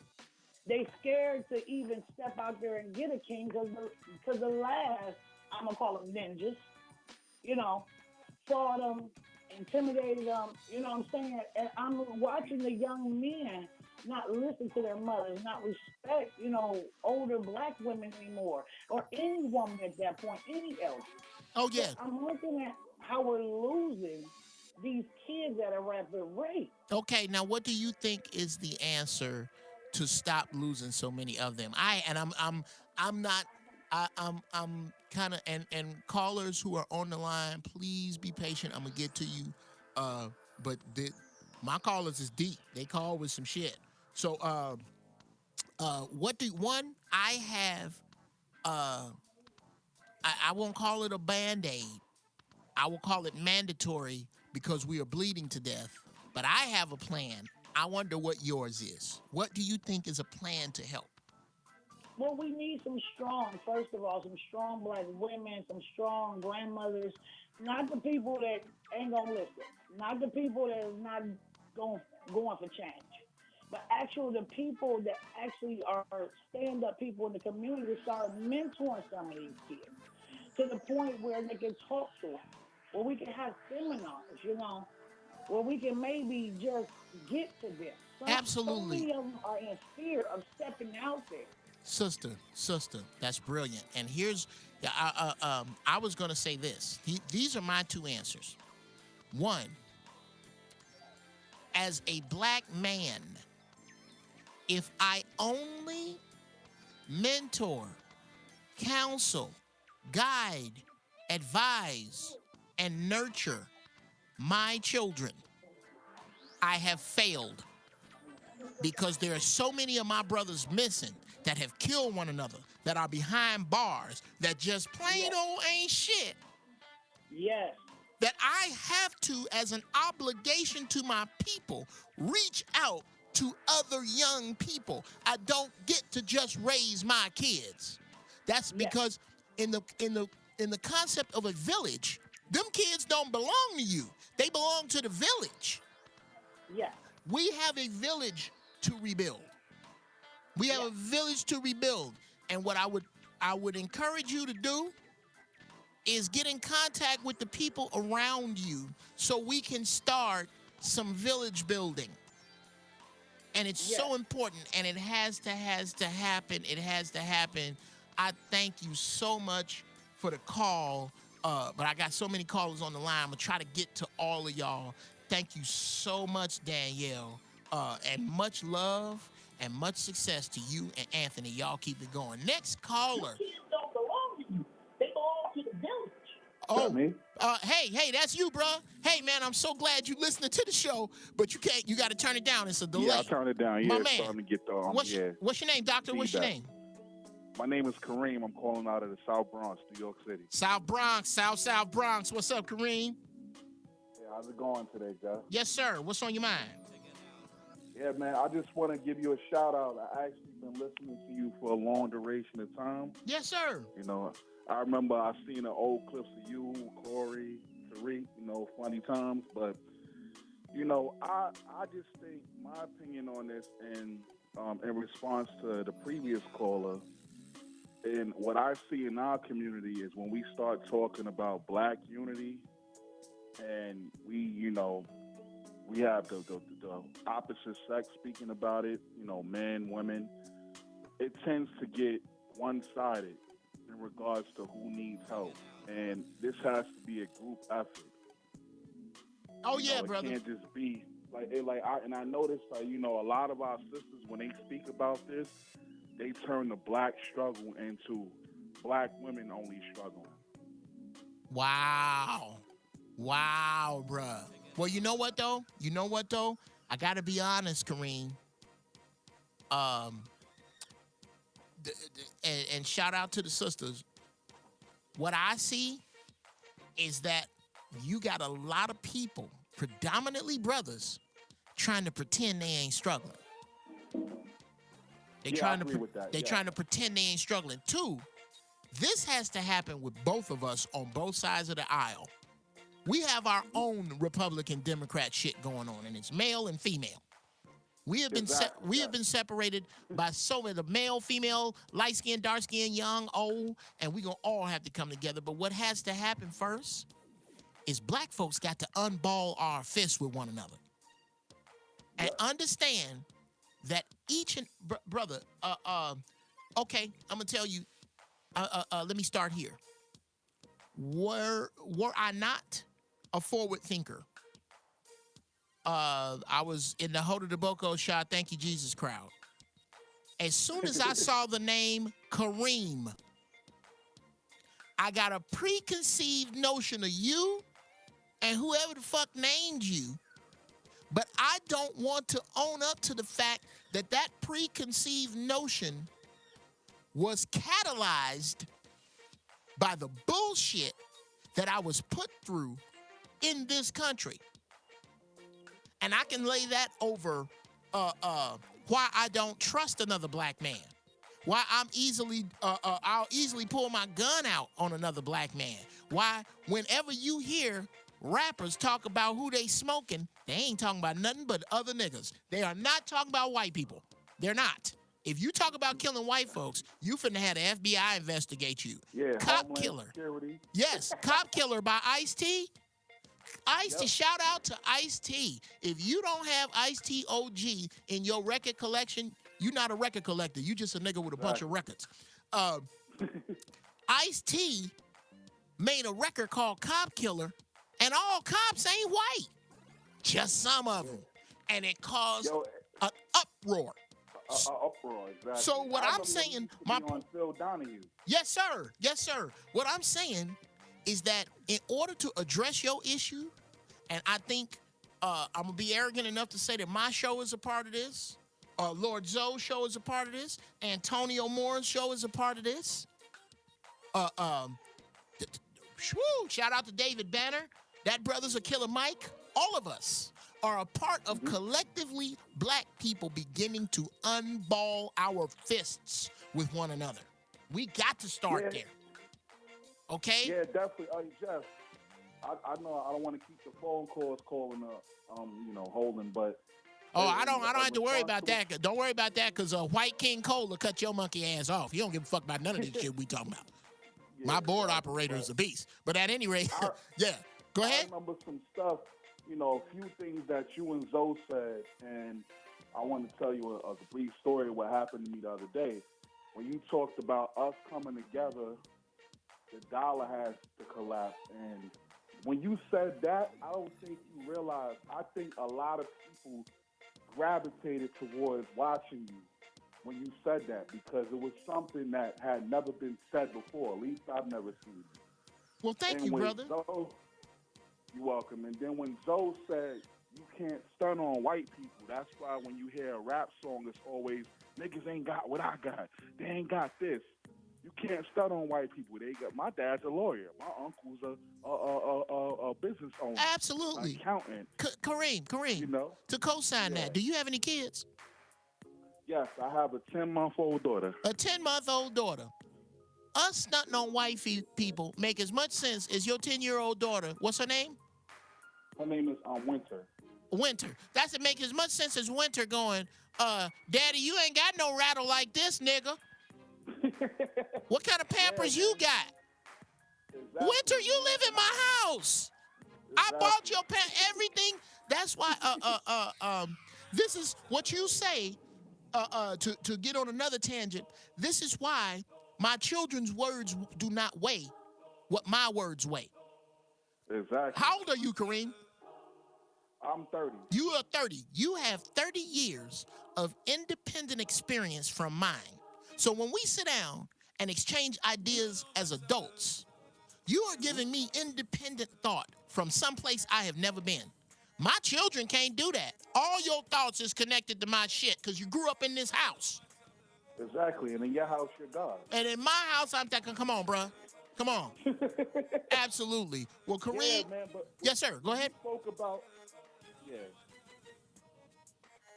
They scared to even step out there and get a king because the last, I'm going to call them ninjas, you know, fought them, intimidated them, you know what I'm saying? And I'm watching the young men not listen to their mothers, not respect, you know, older black women anymore, or any woman at that point, any elder. Oh, yeah. So I'm looking at how we're losing these kids at a rapid rate. Okay, now what do you think is the answer to stop losing so many of them? I'm kind of and callers who are on the line, please be patient. I'm gonna get to you. But my callers is deep. They call with some shit. So I have I won't call it a band-aid. I will call it mandatory because we are bleeding to death. But I have a plan. I wonder what yours is. What do you think is a plan to help? Well, we need first of all, some strong black women, some strong grandmothers, not the people that ain't gonna listen, not the people that is not going for change, but actually the people that actually are stand-up people in the community to start mentoring some of these kids to the point where they can talk to them, where we can have seminars, you know, where we can maybe just get to them. Absolutely. So many of them are in fear of stepping out there. Sister, that's brilliant. And here's, I was going to say this. These are my 2 answers. One, as a black man, if I only mentor, counsel, guide, advise, and nurture my children, I have failed. Because there are so many of my brothers missing that have killed one another, that are behind bars, that just plain old ain't shit. Yes. That I have to, as an obligation to my people, reach out to other young people. I don't get to just raise my kids. That's because in the concept of a village, them kids don't belong to you. They belong to the village. Yes. We have a village to rebuild. We have a village to rebuild. And what I would encourage you to do is get in contact with the people around you so we can start some village building. And it's so important, and it has to happen. It has to happen. I thank you so much for the call, but I got so many callers on the line. I'm going to try to get to all of y'all. Thank you so much, Danielle, and much love and much success to you and Anthony. Y'all keep it going. Next caller. Kids don't belong to you. They belong to the village. Hey, that's you, bro. Hey, man, I'm so glad you listening to the show, but you got to turn it down. It's a delay. Yeah, I'll turn it down. My Yeah, man. starting to get the, What's your name, doctor? What's your name? My name is Kareem. I'm calling out of the South Bronx, New York City. South Bronx, South Bronx. What's up, Kareem? Yeah, how's it going today, Jeff? Yes, sir. What's on your mind? Yeah, man, I just want to give you a shout out. I actually been listening to you for a long duration of time. Yes, sir. You know, I remember I seen the old clips of you, Corey, Tariq, you know, funny times. But You know, I just think my opinion on this, and in response to the previous caller, and what I see in our community is when we start talking about black unity, and we have the opposite sex speaking about it, men, women, it tends to get one-sided in regards to who needs help, and this has to be a group effort. Oh yeah, brother. It can't just be I noticed a lot of our sisters when they speak about this, they turn the black struggle into black women only struggling. Wow, bruh. Well, you know what though? I gotta be honest, Kareem. And shout out to the sisters. What I see is that you got a lot of people, predominantly brothers, trying to pretend they ain't struggling. They're trying to pretend they ain't struggling. Two, this has to happen with both of us on both sides of the aisle. We have our own Republican Democrat shit going on, and it's male and female. We have been separated by so many, the male, female, light skin, dark skin, young, old, and we gonna all have to come together. But what has to happen first is black folks got to unball our fists with one another and understand that each and brother. Okay, I'm gonna tell you. Let me start here. Were I not a forward thinker, I was in the Hoda de Boko shot, Thank You Jesus crowd. As soon as I saw the name Kareem, I got a preconceived notion of you and whoever the fuck named you, but I don't want to own up to the fact that that preconceived notion was catalyzed by the bullshit that I was put through in this country. And I can lay that over why I don't trust another black man. Why I'll easily pull my gun out on another black man. Why whenever you hear rappers talk about who they smoking, they ain't talking about nothing but other niggas. They are not talking about white people. They're not. If you talk about killing white folks, you finna have the FBI investigate you. Yeah, Cop Killer. Security. Yes, Cop Killer by Ice-T. Ice-T, shout out to Ice-T. If you don't have Ice-T OG in your record collection, you're not a record collector. You just a nigga with a bunch of records. Ice-T made a record called Cop Killer, and all cops ain't white. Just some of them. And it caused an uproar. Uproar, exactly. So what I'm saying, on Phil Donahue. Yes, sir. Yes, sir. What I'm saying is that in order to address your issue, and I think I'm gonna be arrogant enough to say that my show is a part of this, Lord Zoe's show is a part of this, Antonio Moore's show is a part of this. Shout out to David Banner. That brother's a Killer Mike. All of us are a part of collectively black people beginning to unball our fists with one another. We got to start there. Okay? Yeah, definitely. Jeff, I know I don't want to keep the phone calls calling holding, but I don't have to worry about that. Don't worry about that, because White King Cole will cut your monkey ass off. He don't give a fuck about none of this shit we talking about. Yeah, my board operator is a beast. But at any rate, yeah. Go ahead. I remember some stuff, a few things that you and Zoe said, and I want to tell you a brief story of what happened to me the other day. When you talked about us coming together, the dollar has to collapse. And when you said that, I don't think you realized, I think a lot of people gravitated towards watching you when you said that, because it was something that had never been said before. At least I've never seen it. Well, thank you, brother. You're welcome. And then when Zoe said you can't stun on white people, that's why when you hear a rap song, it's always, niggas ain't got what I got. They ain't got this. You can't stun on white people. They got. My dad's a lawyer. My uncle's a business owner. Absolutely. An accountant. Kareem. To co-sign that, do you have any kids? Yes, I have a 10-month-old daughter. A 10-month-old daughter. Us stunting on white people make as much sense as your 10-year-old daughter. What's her name? Her name is Winter. Winter. That's to make as much sense as Winter going, Daddy, you ain't got no rattle like this, nigga. What kind of Pampers you got? Exactly. Winter, you live in my house. I bought your everything. That's why this is what you say to get on another tangent. This is why my children's words do not weigh what my words weigh. Exactly. How old are you, Kareem? I'm 30. You are 30. You have 30 years of independent experience from mine. So when we sit down and exchange ideas as adults, you are giving me independent thought from someplace I have never been. My children can't do that. All your thoughts is connected to my shit because you grew up in this house. Exactly, and in your house, you're God. And in my house, I'm thinking, come on, bruh. Come on. Absolutely. Well, Kareem. Yeah, man, but yes, sir. Go ahead. You spoke about. Yeah.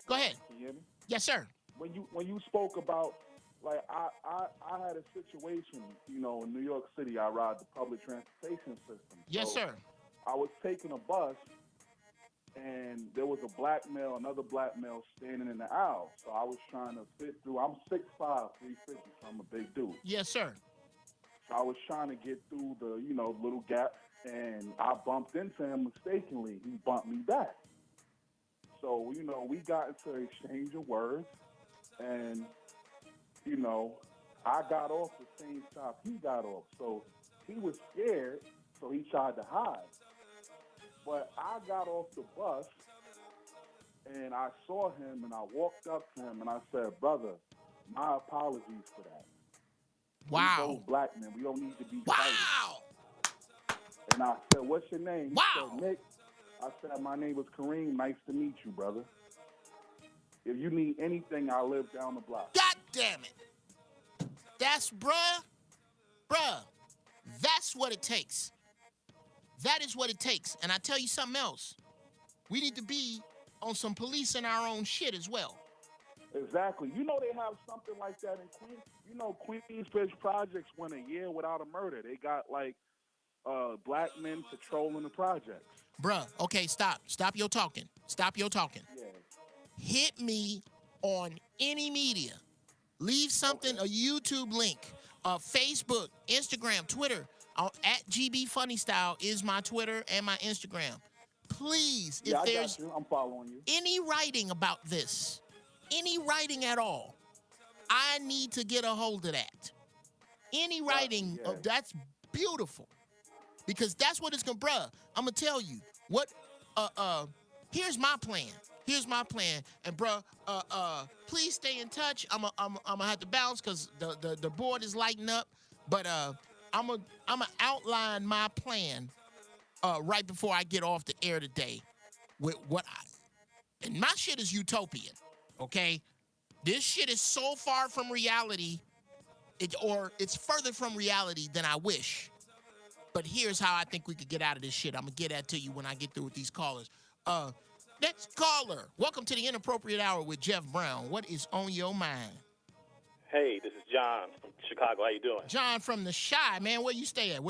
Go ahead. Can you hear me? Yes, sir. When you spoke about, like, I had a situation, you know, in New York City. I ride the public transportation system. Yes, so sir. I was taking a bus, and there was another black male standing in the aisle. So I was trying to fit through. I'm 6'5", 350, so I'm a big dude. Yes, sir. So I was trying to get through the, little gap, and I bumped into him mistakenly. He bumped me back. So, we got into an exchange of words, and, I got off the same stop he got off. So he was scared, so he tried to hide. But I got off the bus, and I saw him, and I walked up to him, and I said, brother, my apologies for that. Wow. We both black men. We don't need to be wow. fighting. And I said, what's your name? He wow. said, Nick. I said, my name is Kareem. Nice to meet you, brother. If you need anything, I live down the block. God damn it. That's, bruh, that's what it takes. That is what it takes. And I tell you something else. We need to be on some police in our own shit as well. Exactly. They have something like that in Queens. Queensbridge Projects went a year without a murder. They got, black men patrolling the projects. Bruh, okay, stop. Stop your talking. Stop your talking. Yeah. Hit me on any media. Leave something, a YouTube link, Facebook, Instagram, Twitter. At GB Funny Style is my Twitter and my Instagram. Please, if there's I'm following you. Any writing about this, any writing at all, I need to get a hold of that. Any writing, that's beautiful. Because that's what it's going to, bruh, I'm going to tell you. Here's my plan. And, bruh, please stay in touch. I'm going to have to bounce because the board is lighting up. But I'm going to outline my plan right before I get off the air today with and my shit is utopian, okay? This shit is so far from reality, it's further from reality than I wish. But here's how I think we could get out of this shit. I'm going to get that to you when I get through with these callers. Next caller. Welcome to the Inappropriate Hour with Geoff Brown. What is on your mind? Hey, this is John from Chicago. How you doing? John from the Shy, man. Where you stay at?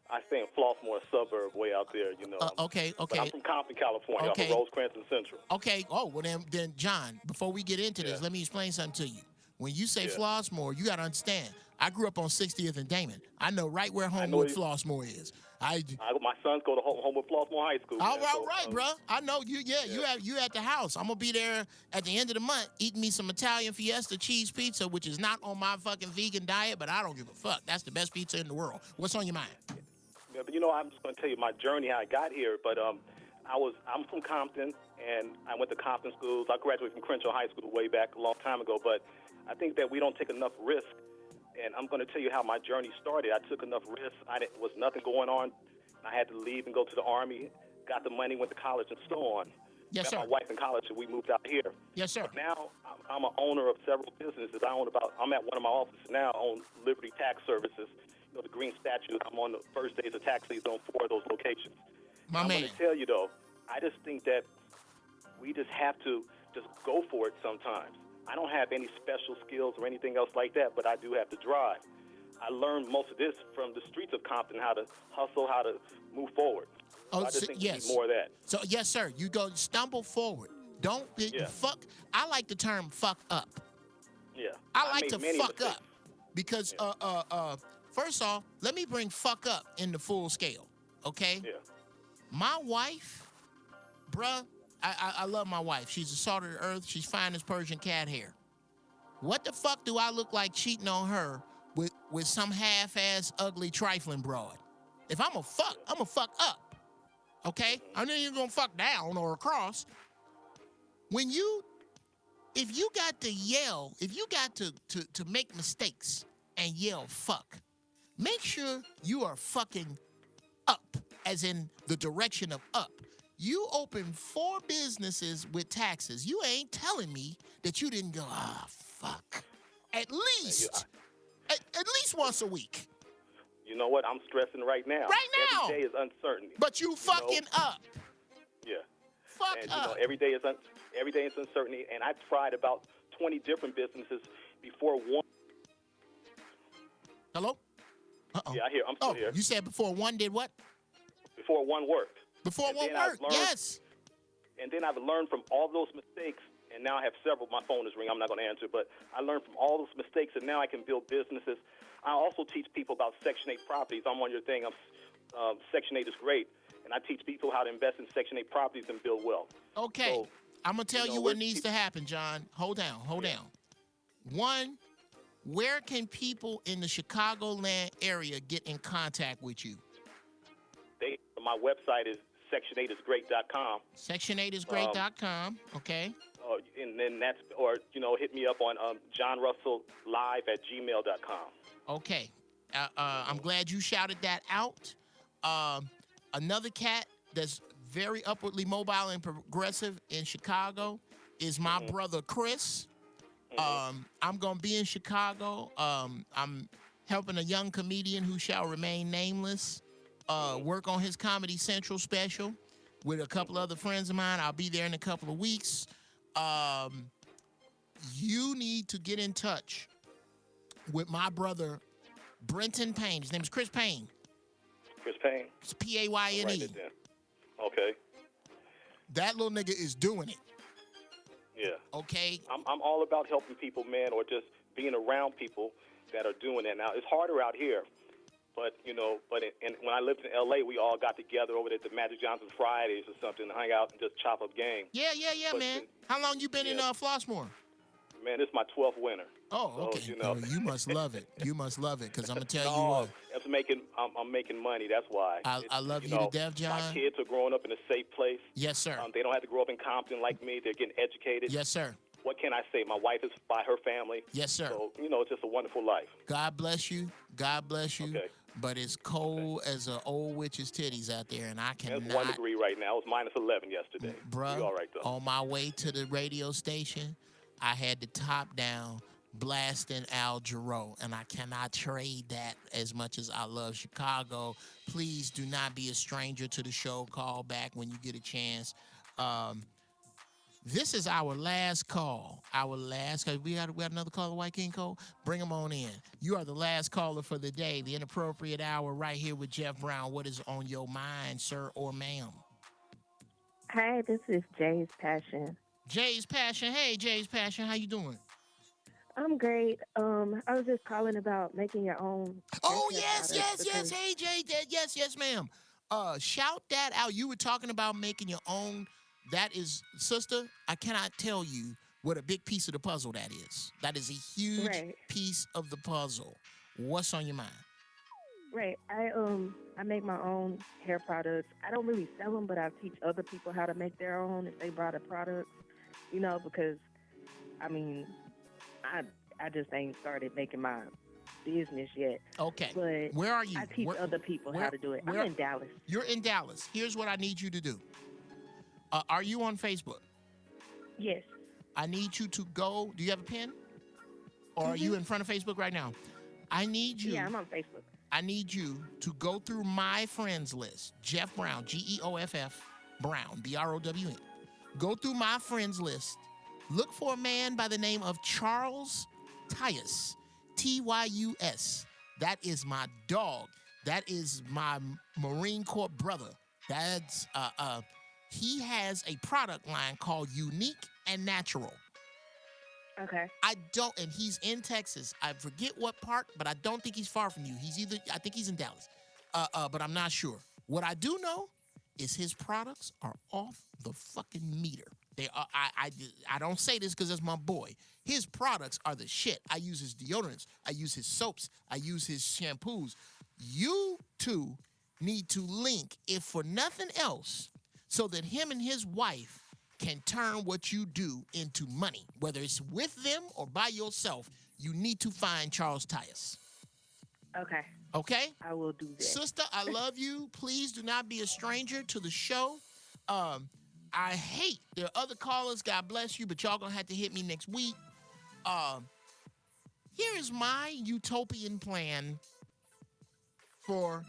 I stay in Flossmoor suburb, way out there, Okay. But I'm from Compton, California, off of Rosecrans Central. Okay. Oh, well, then, John, before we get into this, let me explain something to you. When you say Flossmoor, you got to understand. I grew up on 60th and Damon. I know right where Homewood Flossmoor is. My sons go to Homewood Flossmoor High School. All right, bro. I know you. Yeah, you at the house. I'm gonna be there at the end of the month eating me some Italian Fiesta cheese pizza, which is not on my fucking vegan diet, but I don't give a fuck. That's the best pizza in the world. What's on your mind? Yeah, but I'm just gonna tell you my journey how I got here. But I'm from Compton, and I went to Compton schools. I graduated from Crenshaw High School way back a long time ago. But I think that we don't take enough risk. And I'm going to tell you how my journey started. I took enough risks. Was nothing going on. I had to leave and go to the Army, got the money, went to college, and so on. Yes, sir. Met my wife in college, and we moved out here. Yes, sir. But now I'm an owner of several businesses. I'm at one of my offices now. I own Liberty Tax Services, the green statue. I'm on the first days of tax season on 4 of those locations. I'm going to tell you, though, I just think that we just have to just go for it sometimes. I don't have any special skills or anything else like that, but I do have to drive. I learned most of this from the streets of Compton, how to hustle, how to move forward. Oh, I just so- think we yes. need more of that. So yes, sir. You go stumble forward. Don't Yeah. fuck. I like the term "fuck up." Yeah. I like made to many fuck mistakes. up because first off, let me bring fuck up in the full scale. Okay. Yeah. My wife, bruh, I love my wife. She's the salt of the earth. She's fine as Persian cat hair. What the fuck do I look like cheating on her with some half-ass ugly trifling broad? If I'm a fuck, I'm a fuck up. Okay? I'm not even gonna fuck down or across. If you got to yell, if you got to make mistakes and yell fuck, make sure you are fucking up, as in the direction of up. You opened 4 businesses with taxes. You ain't telling me that you didn't go, fuck. At least once a week. You know what? I'm stressing right now. Right now. Every day is uncertainty. But you fucking up. Yeah. Fuck and, up. every day is uncertainty, and I've tried about 20 different businesses before one. Hello? Uh-oh. Yeah, I'm still here. You said before one did what? Before one worked. Before And one then I've worked, learned- yes. And then I've learned from all those mistakes, and now I have several. My phone is ringing. I'm not going to answer, but I learned from all those mistakes, and now I can build businesses. I also teach people about Section 8 properties. I'm on your thing. Section 8 is great, and I teach people how to invest in Section 8 properties and build wealth. Okay. So, I'm going to tell you you know, what we're needs to happen, John. Hold down. One, where can people in the Chicagoland area get in contact with you? My website is section8isgreat.com. Section8isgreat.com, okay. And then hit me up on johnrusselllive@gmail.com. Okay. I'm glad you shouted that out. Another cat that's very upwardly mobile and progressive in Chicago is my brother Chris. I'm going to be in Chicago. I'm helping a young comedian who shall remain nameless work on his Comedy Central special with a couple other friends of mine. I'll be there in a couple of weeks. You need to get in touch with my brother Brenton Payne. His name is Chris Payne. Chris Payne? It's Payne. I'll write it down. Okay. That little nigga is doing it. Yeah. Okay. I'm all about helping people, man, or just being around people that are doing it. Now, it's harder out here. But, when I lived in L.A., we all got together over there at the Magic Johnson Fridays or something, hung out and just chop up game. Yeah, man. How long you been in Flossmoor? Man, this is my 12th winter. Oh, okay. So, You must love it. You must love it, because I'm going to tell you what. I'm making money, that's why. I love you to death, John. My kids are growing up in a safe place. Yes, sir. They don't have to grow up in Compton like me. They're getting educated. Yes, sir. What can I say? My wife is by her family. Yes, sir. So, it's just a wonderful life. God bless you. God bless you. Okay. But it's cold as an old witch's titties out there, and I cannot. It's 1 degree right now. It was minus 11 yesterday. Bruh, We all right, though. on my way to the radio station, I had the top down blasting Al Jarreau, and I cannot trade that as much as I love Chicago. Please do not be a stranger to the show. Call back when you get a chance. This is our last call. We got another caller, White King Cole. Bring them on in. You are the last caller for the day. The inappropriate hour right here with Geoff Brown. What is on your mind, sir or ma'am? Hi, this is Jay's Passion. Jay's Passion. Hey, Jay's Passion. How you doing? I'm great. I was just calling about making your own. Oh, yes. Hey, Jay. Yes, ma'am. Shout that out. You were talking about making your own. That is, sister, I cannot tell you what a big piece of the puzzle that is. That is a huge piece of the puzzle. What's on your mind? Right. I make my own hair products. I don't really sell them, but I teach other people how to make their own if they brought a product, because, I just ain't started making my business yet. Okay. But where are you? I teach other people how to do it. I'm in Dallas. You're in Dallas. Here's what I need you to do. Are you on Facebook? Yes. I need you to go. Do you have a pen? Or are you in front of Facebook right now? I need you. Yeah, I'm on Facebook. I need you to go through my friends list. Geoff Brown, Geoff Brown, Brown. Go through my friends list. Look for a man by the name of Charles Tyus, Tyus. That is my dog. That is my Marine Corps brother. That's he has a product line called Unique and Natural. Okay. And he's in Texas. I forget what part, but I don't think he's far from you. I think he's in Dallas. But I'm not sure. What I do know is his products are off the fucking meter. They are. I don't say this because that's my boy. His products are the shit. I use his deodorants. I use his soaps. I use his shampoos. You two need to link, if for nothing else, so that him and his wife can turn what you do into money. Whether it's with them or by yourself, you need to find Charles Tyus. Okay. Okay? I will do that. Sister, I love you. Please do not be a stranger to the show. I hate there are other callers, God bless you, but y'all gonna have to hit me next week. Here is my utopian plan for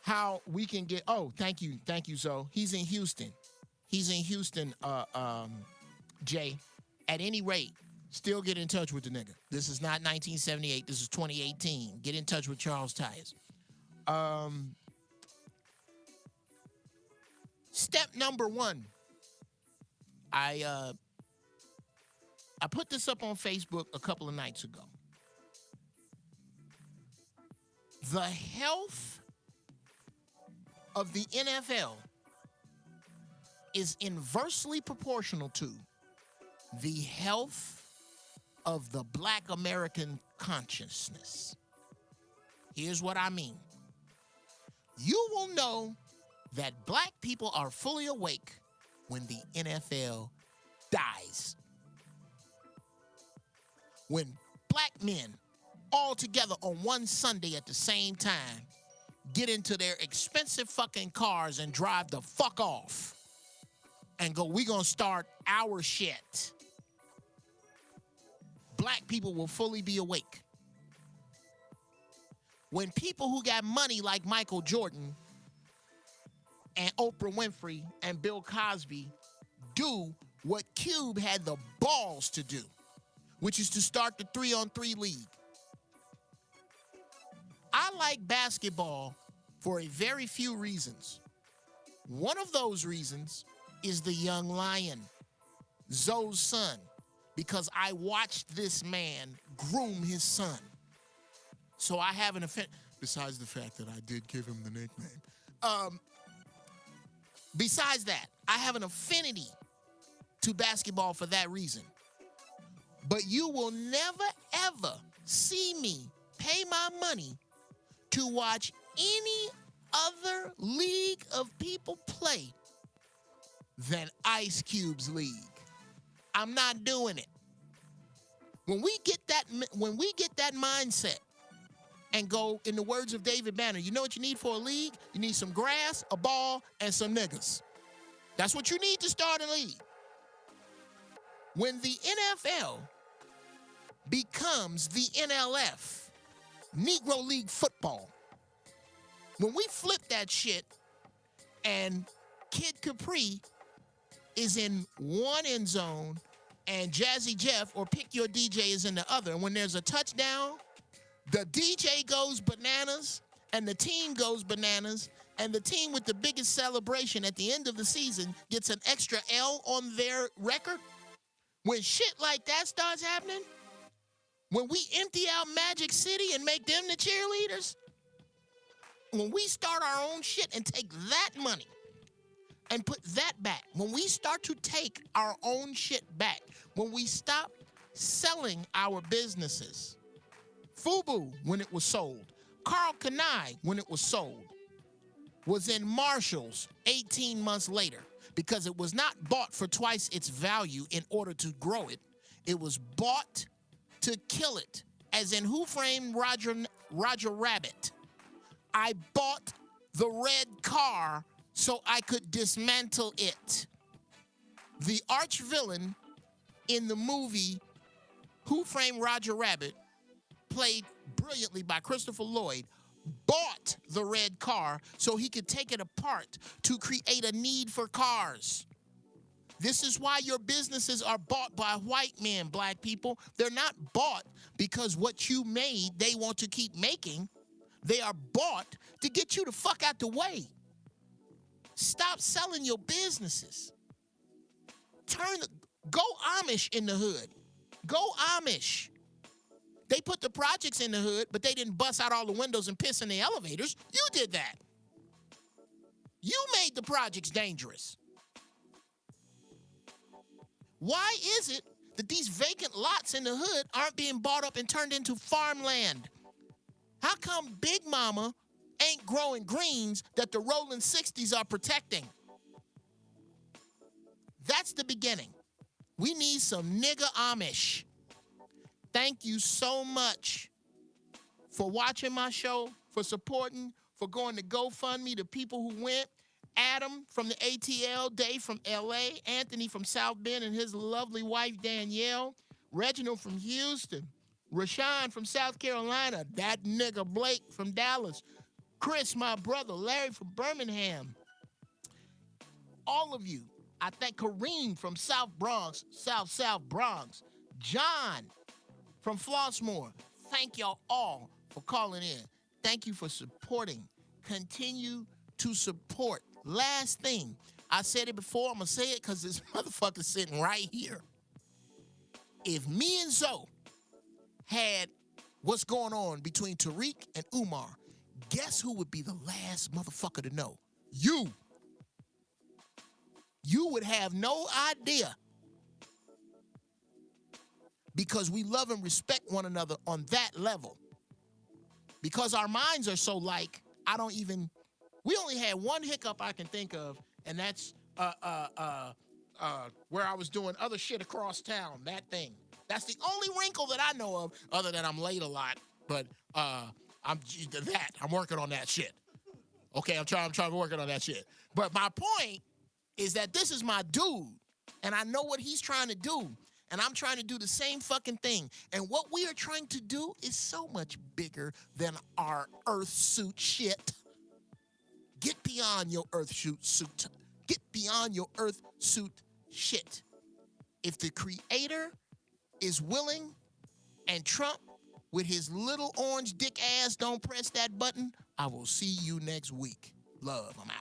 how we can get, thank you, Zoe. He's in Houston. Jay. At any rate, still get in touch with the nigga. This is not 1978. This is 2018. Get in touch with Charles Tyus. Step number 1. I put this up on Facebook a couple of nights ago. The health of the NFL is inversely proportional to the health of the Black American consciousness. Here's what I mean. You will know that black people are fully awake when the NFL dies. When black men all together on one Sunday at the same time get into their expensive fucking cars and drive the fuck off and go, we gonna start our shit. Black people will fully be awake. When people who got money like Michael Jordan and Oprah Winfrey and Bill Cosby do what Cube had the balls to do, which is to start the 3-on-3 league. I like basketball for a very few reasons. One of those reasons is the young lion, Zoe's son, because I watched this man groom his son. So I have an affinity, besides the fact that I did give him the nickname. Besides that, I have an affinity to basketball for that reason. But you will never, ever see me pay my money to watch any other league of people play than Ice Cube's league. I'm not doing it. When we get that mindset and go, in the words of David Banner, you know what you need for a league? You need some grass, a ball, and some niggas. That's what you need to start a league. When the NFL becomes the NLF, Negro League Football, when we flip that shit and Kid Capri is in one end zone and Jazzy Jeff or Pick Your DJ is in the other, and when there's a touchdown, the DJ goes bananas and the team goes bananas, and the team with the biggest celebration at the end of the season gets an extra L on their record. When shit like that starts happening, when we empty out Magic City and make them the cheerleaders, when we start our own shit and take that money and put that back, when we start to take our own shit back, when we stop selling our businesses, FUBU, when it was sold, Carl Kanai, when it was sold, was in Marshall's 18 months later because it was not bought for twice its value in order to grow it. It was bought to kill it, as in Who Framed Roger Rabbit. I bought the red car so I could dismantle it. The arch villain in the movie Who Framed Roger Rabbit, played brilliantly by Christopher Lloyd, bought the red car so he could take it apart to create a need for cars. This is why your businesses are bought by white men, black people. They're not bought because what you made they want to keep making. They are bought to get you the fuck out the way. Stop selling your businesses. Go Amish in the hood. Go Amish. They put the projects in the hood, but they didn't bust out all the windows and piss in the elevators. You did that. You made the projects dangerous. Why is it that these vacant lots in the hood aren't being bought up and turned into farmland? How come Big Mama ain't growing greens that the rolling 60s are protecting? That's the beginning. We need some nigga Amish. Thank you so much for watching my show, for supporting, for going to GoFundMe, the people who went. Adam from the ATL, Dave from LA, Anthony from South Bend and his lovely wife Danielle, Reginald from Houston, Rashawn from South Carolina, that nigga Blake from Dallas, Chris, my brother, Larry from Birmingham. All of you. I thank Kareem from South Bronx, South Bronx, John from Flossmoor. Thank y'all all for calling in. Thank you for supporting. Continue to support. Last thing, I said it before, I'm gonna say it because this motherfucker's sitting right here. If me and Zoe had what's going on between Tariq and Umar, guess who would be the last motherfucker to know? You. You would have no idea, because we love and respect one another on that level. Because our minds are so like, we only had one hiccup I can think of, and that's where I was doing other shit across town, that thing. That's the only wrinkle that I know of, other than I'm late a lot, but I'm working on that shit. Okay, I'm trying to work on that shit. But my point is that this is my dude, and I know what he's trying to do, and I'm trying to do the same fucking thing. And what we are trying to do is so much bigger than our Earth suit shit. Get beyond your Earth suit. Get beyond your Earth suit shit. If the creator is willing and Trump with his little orange dick ass don't press that button, I will see you next week. Love, I'm out.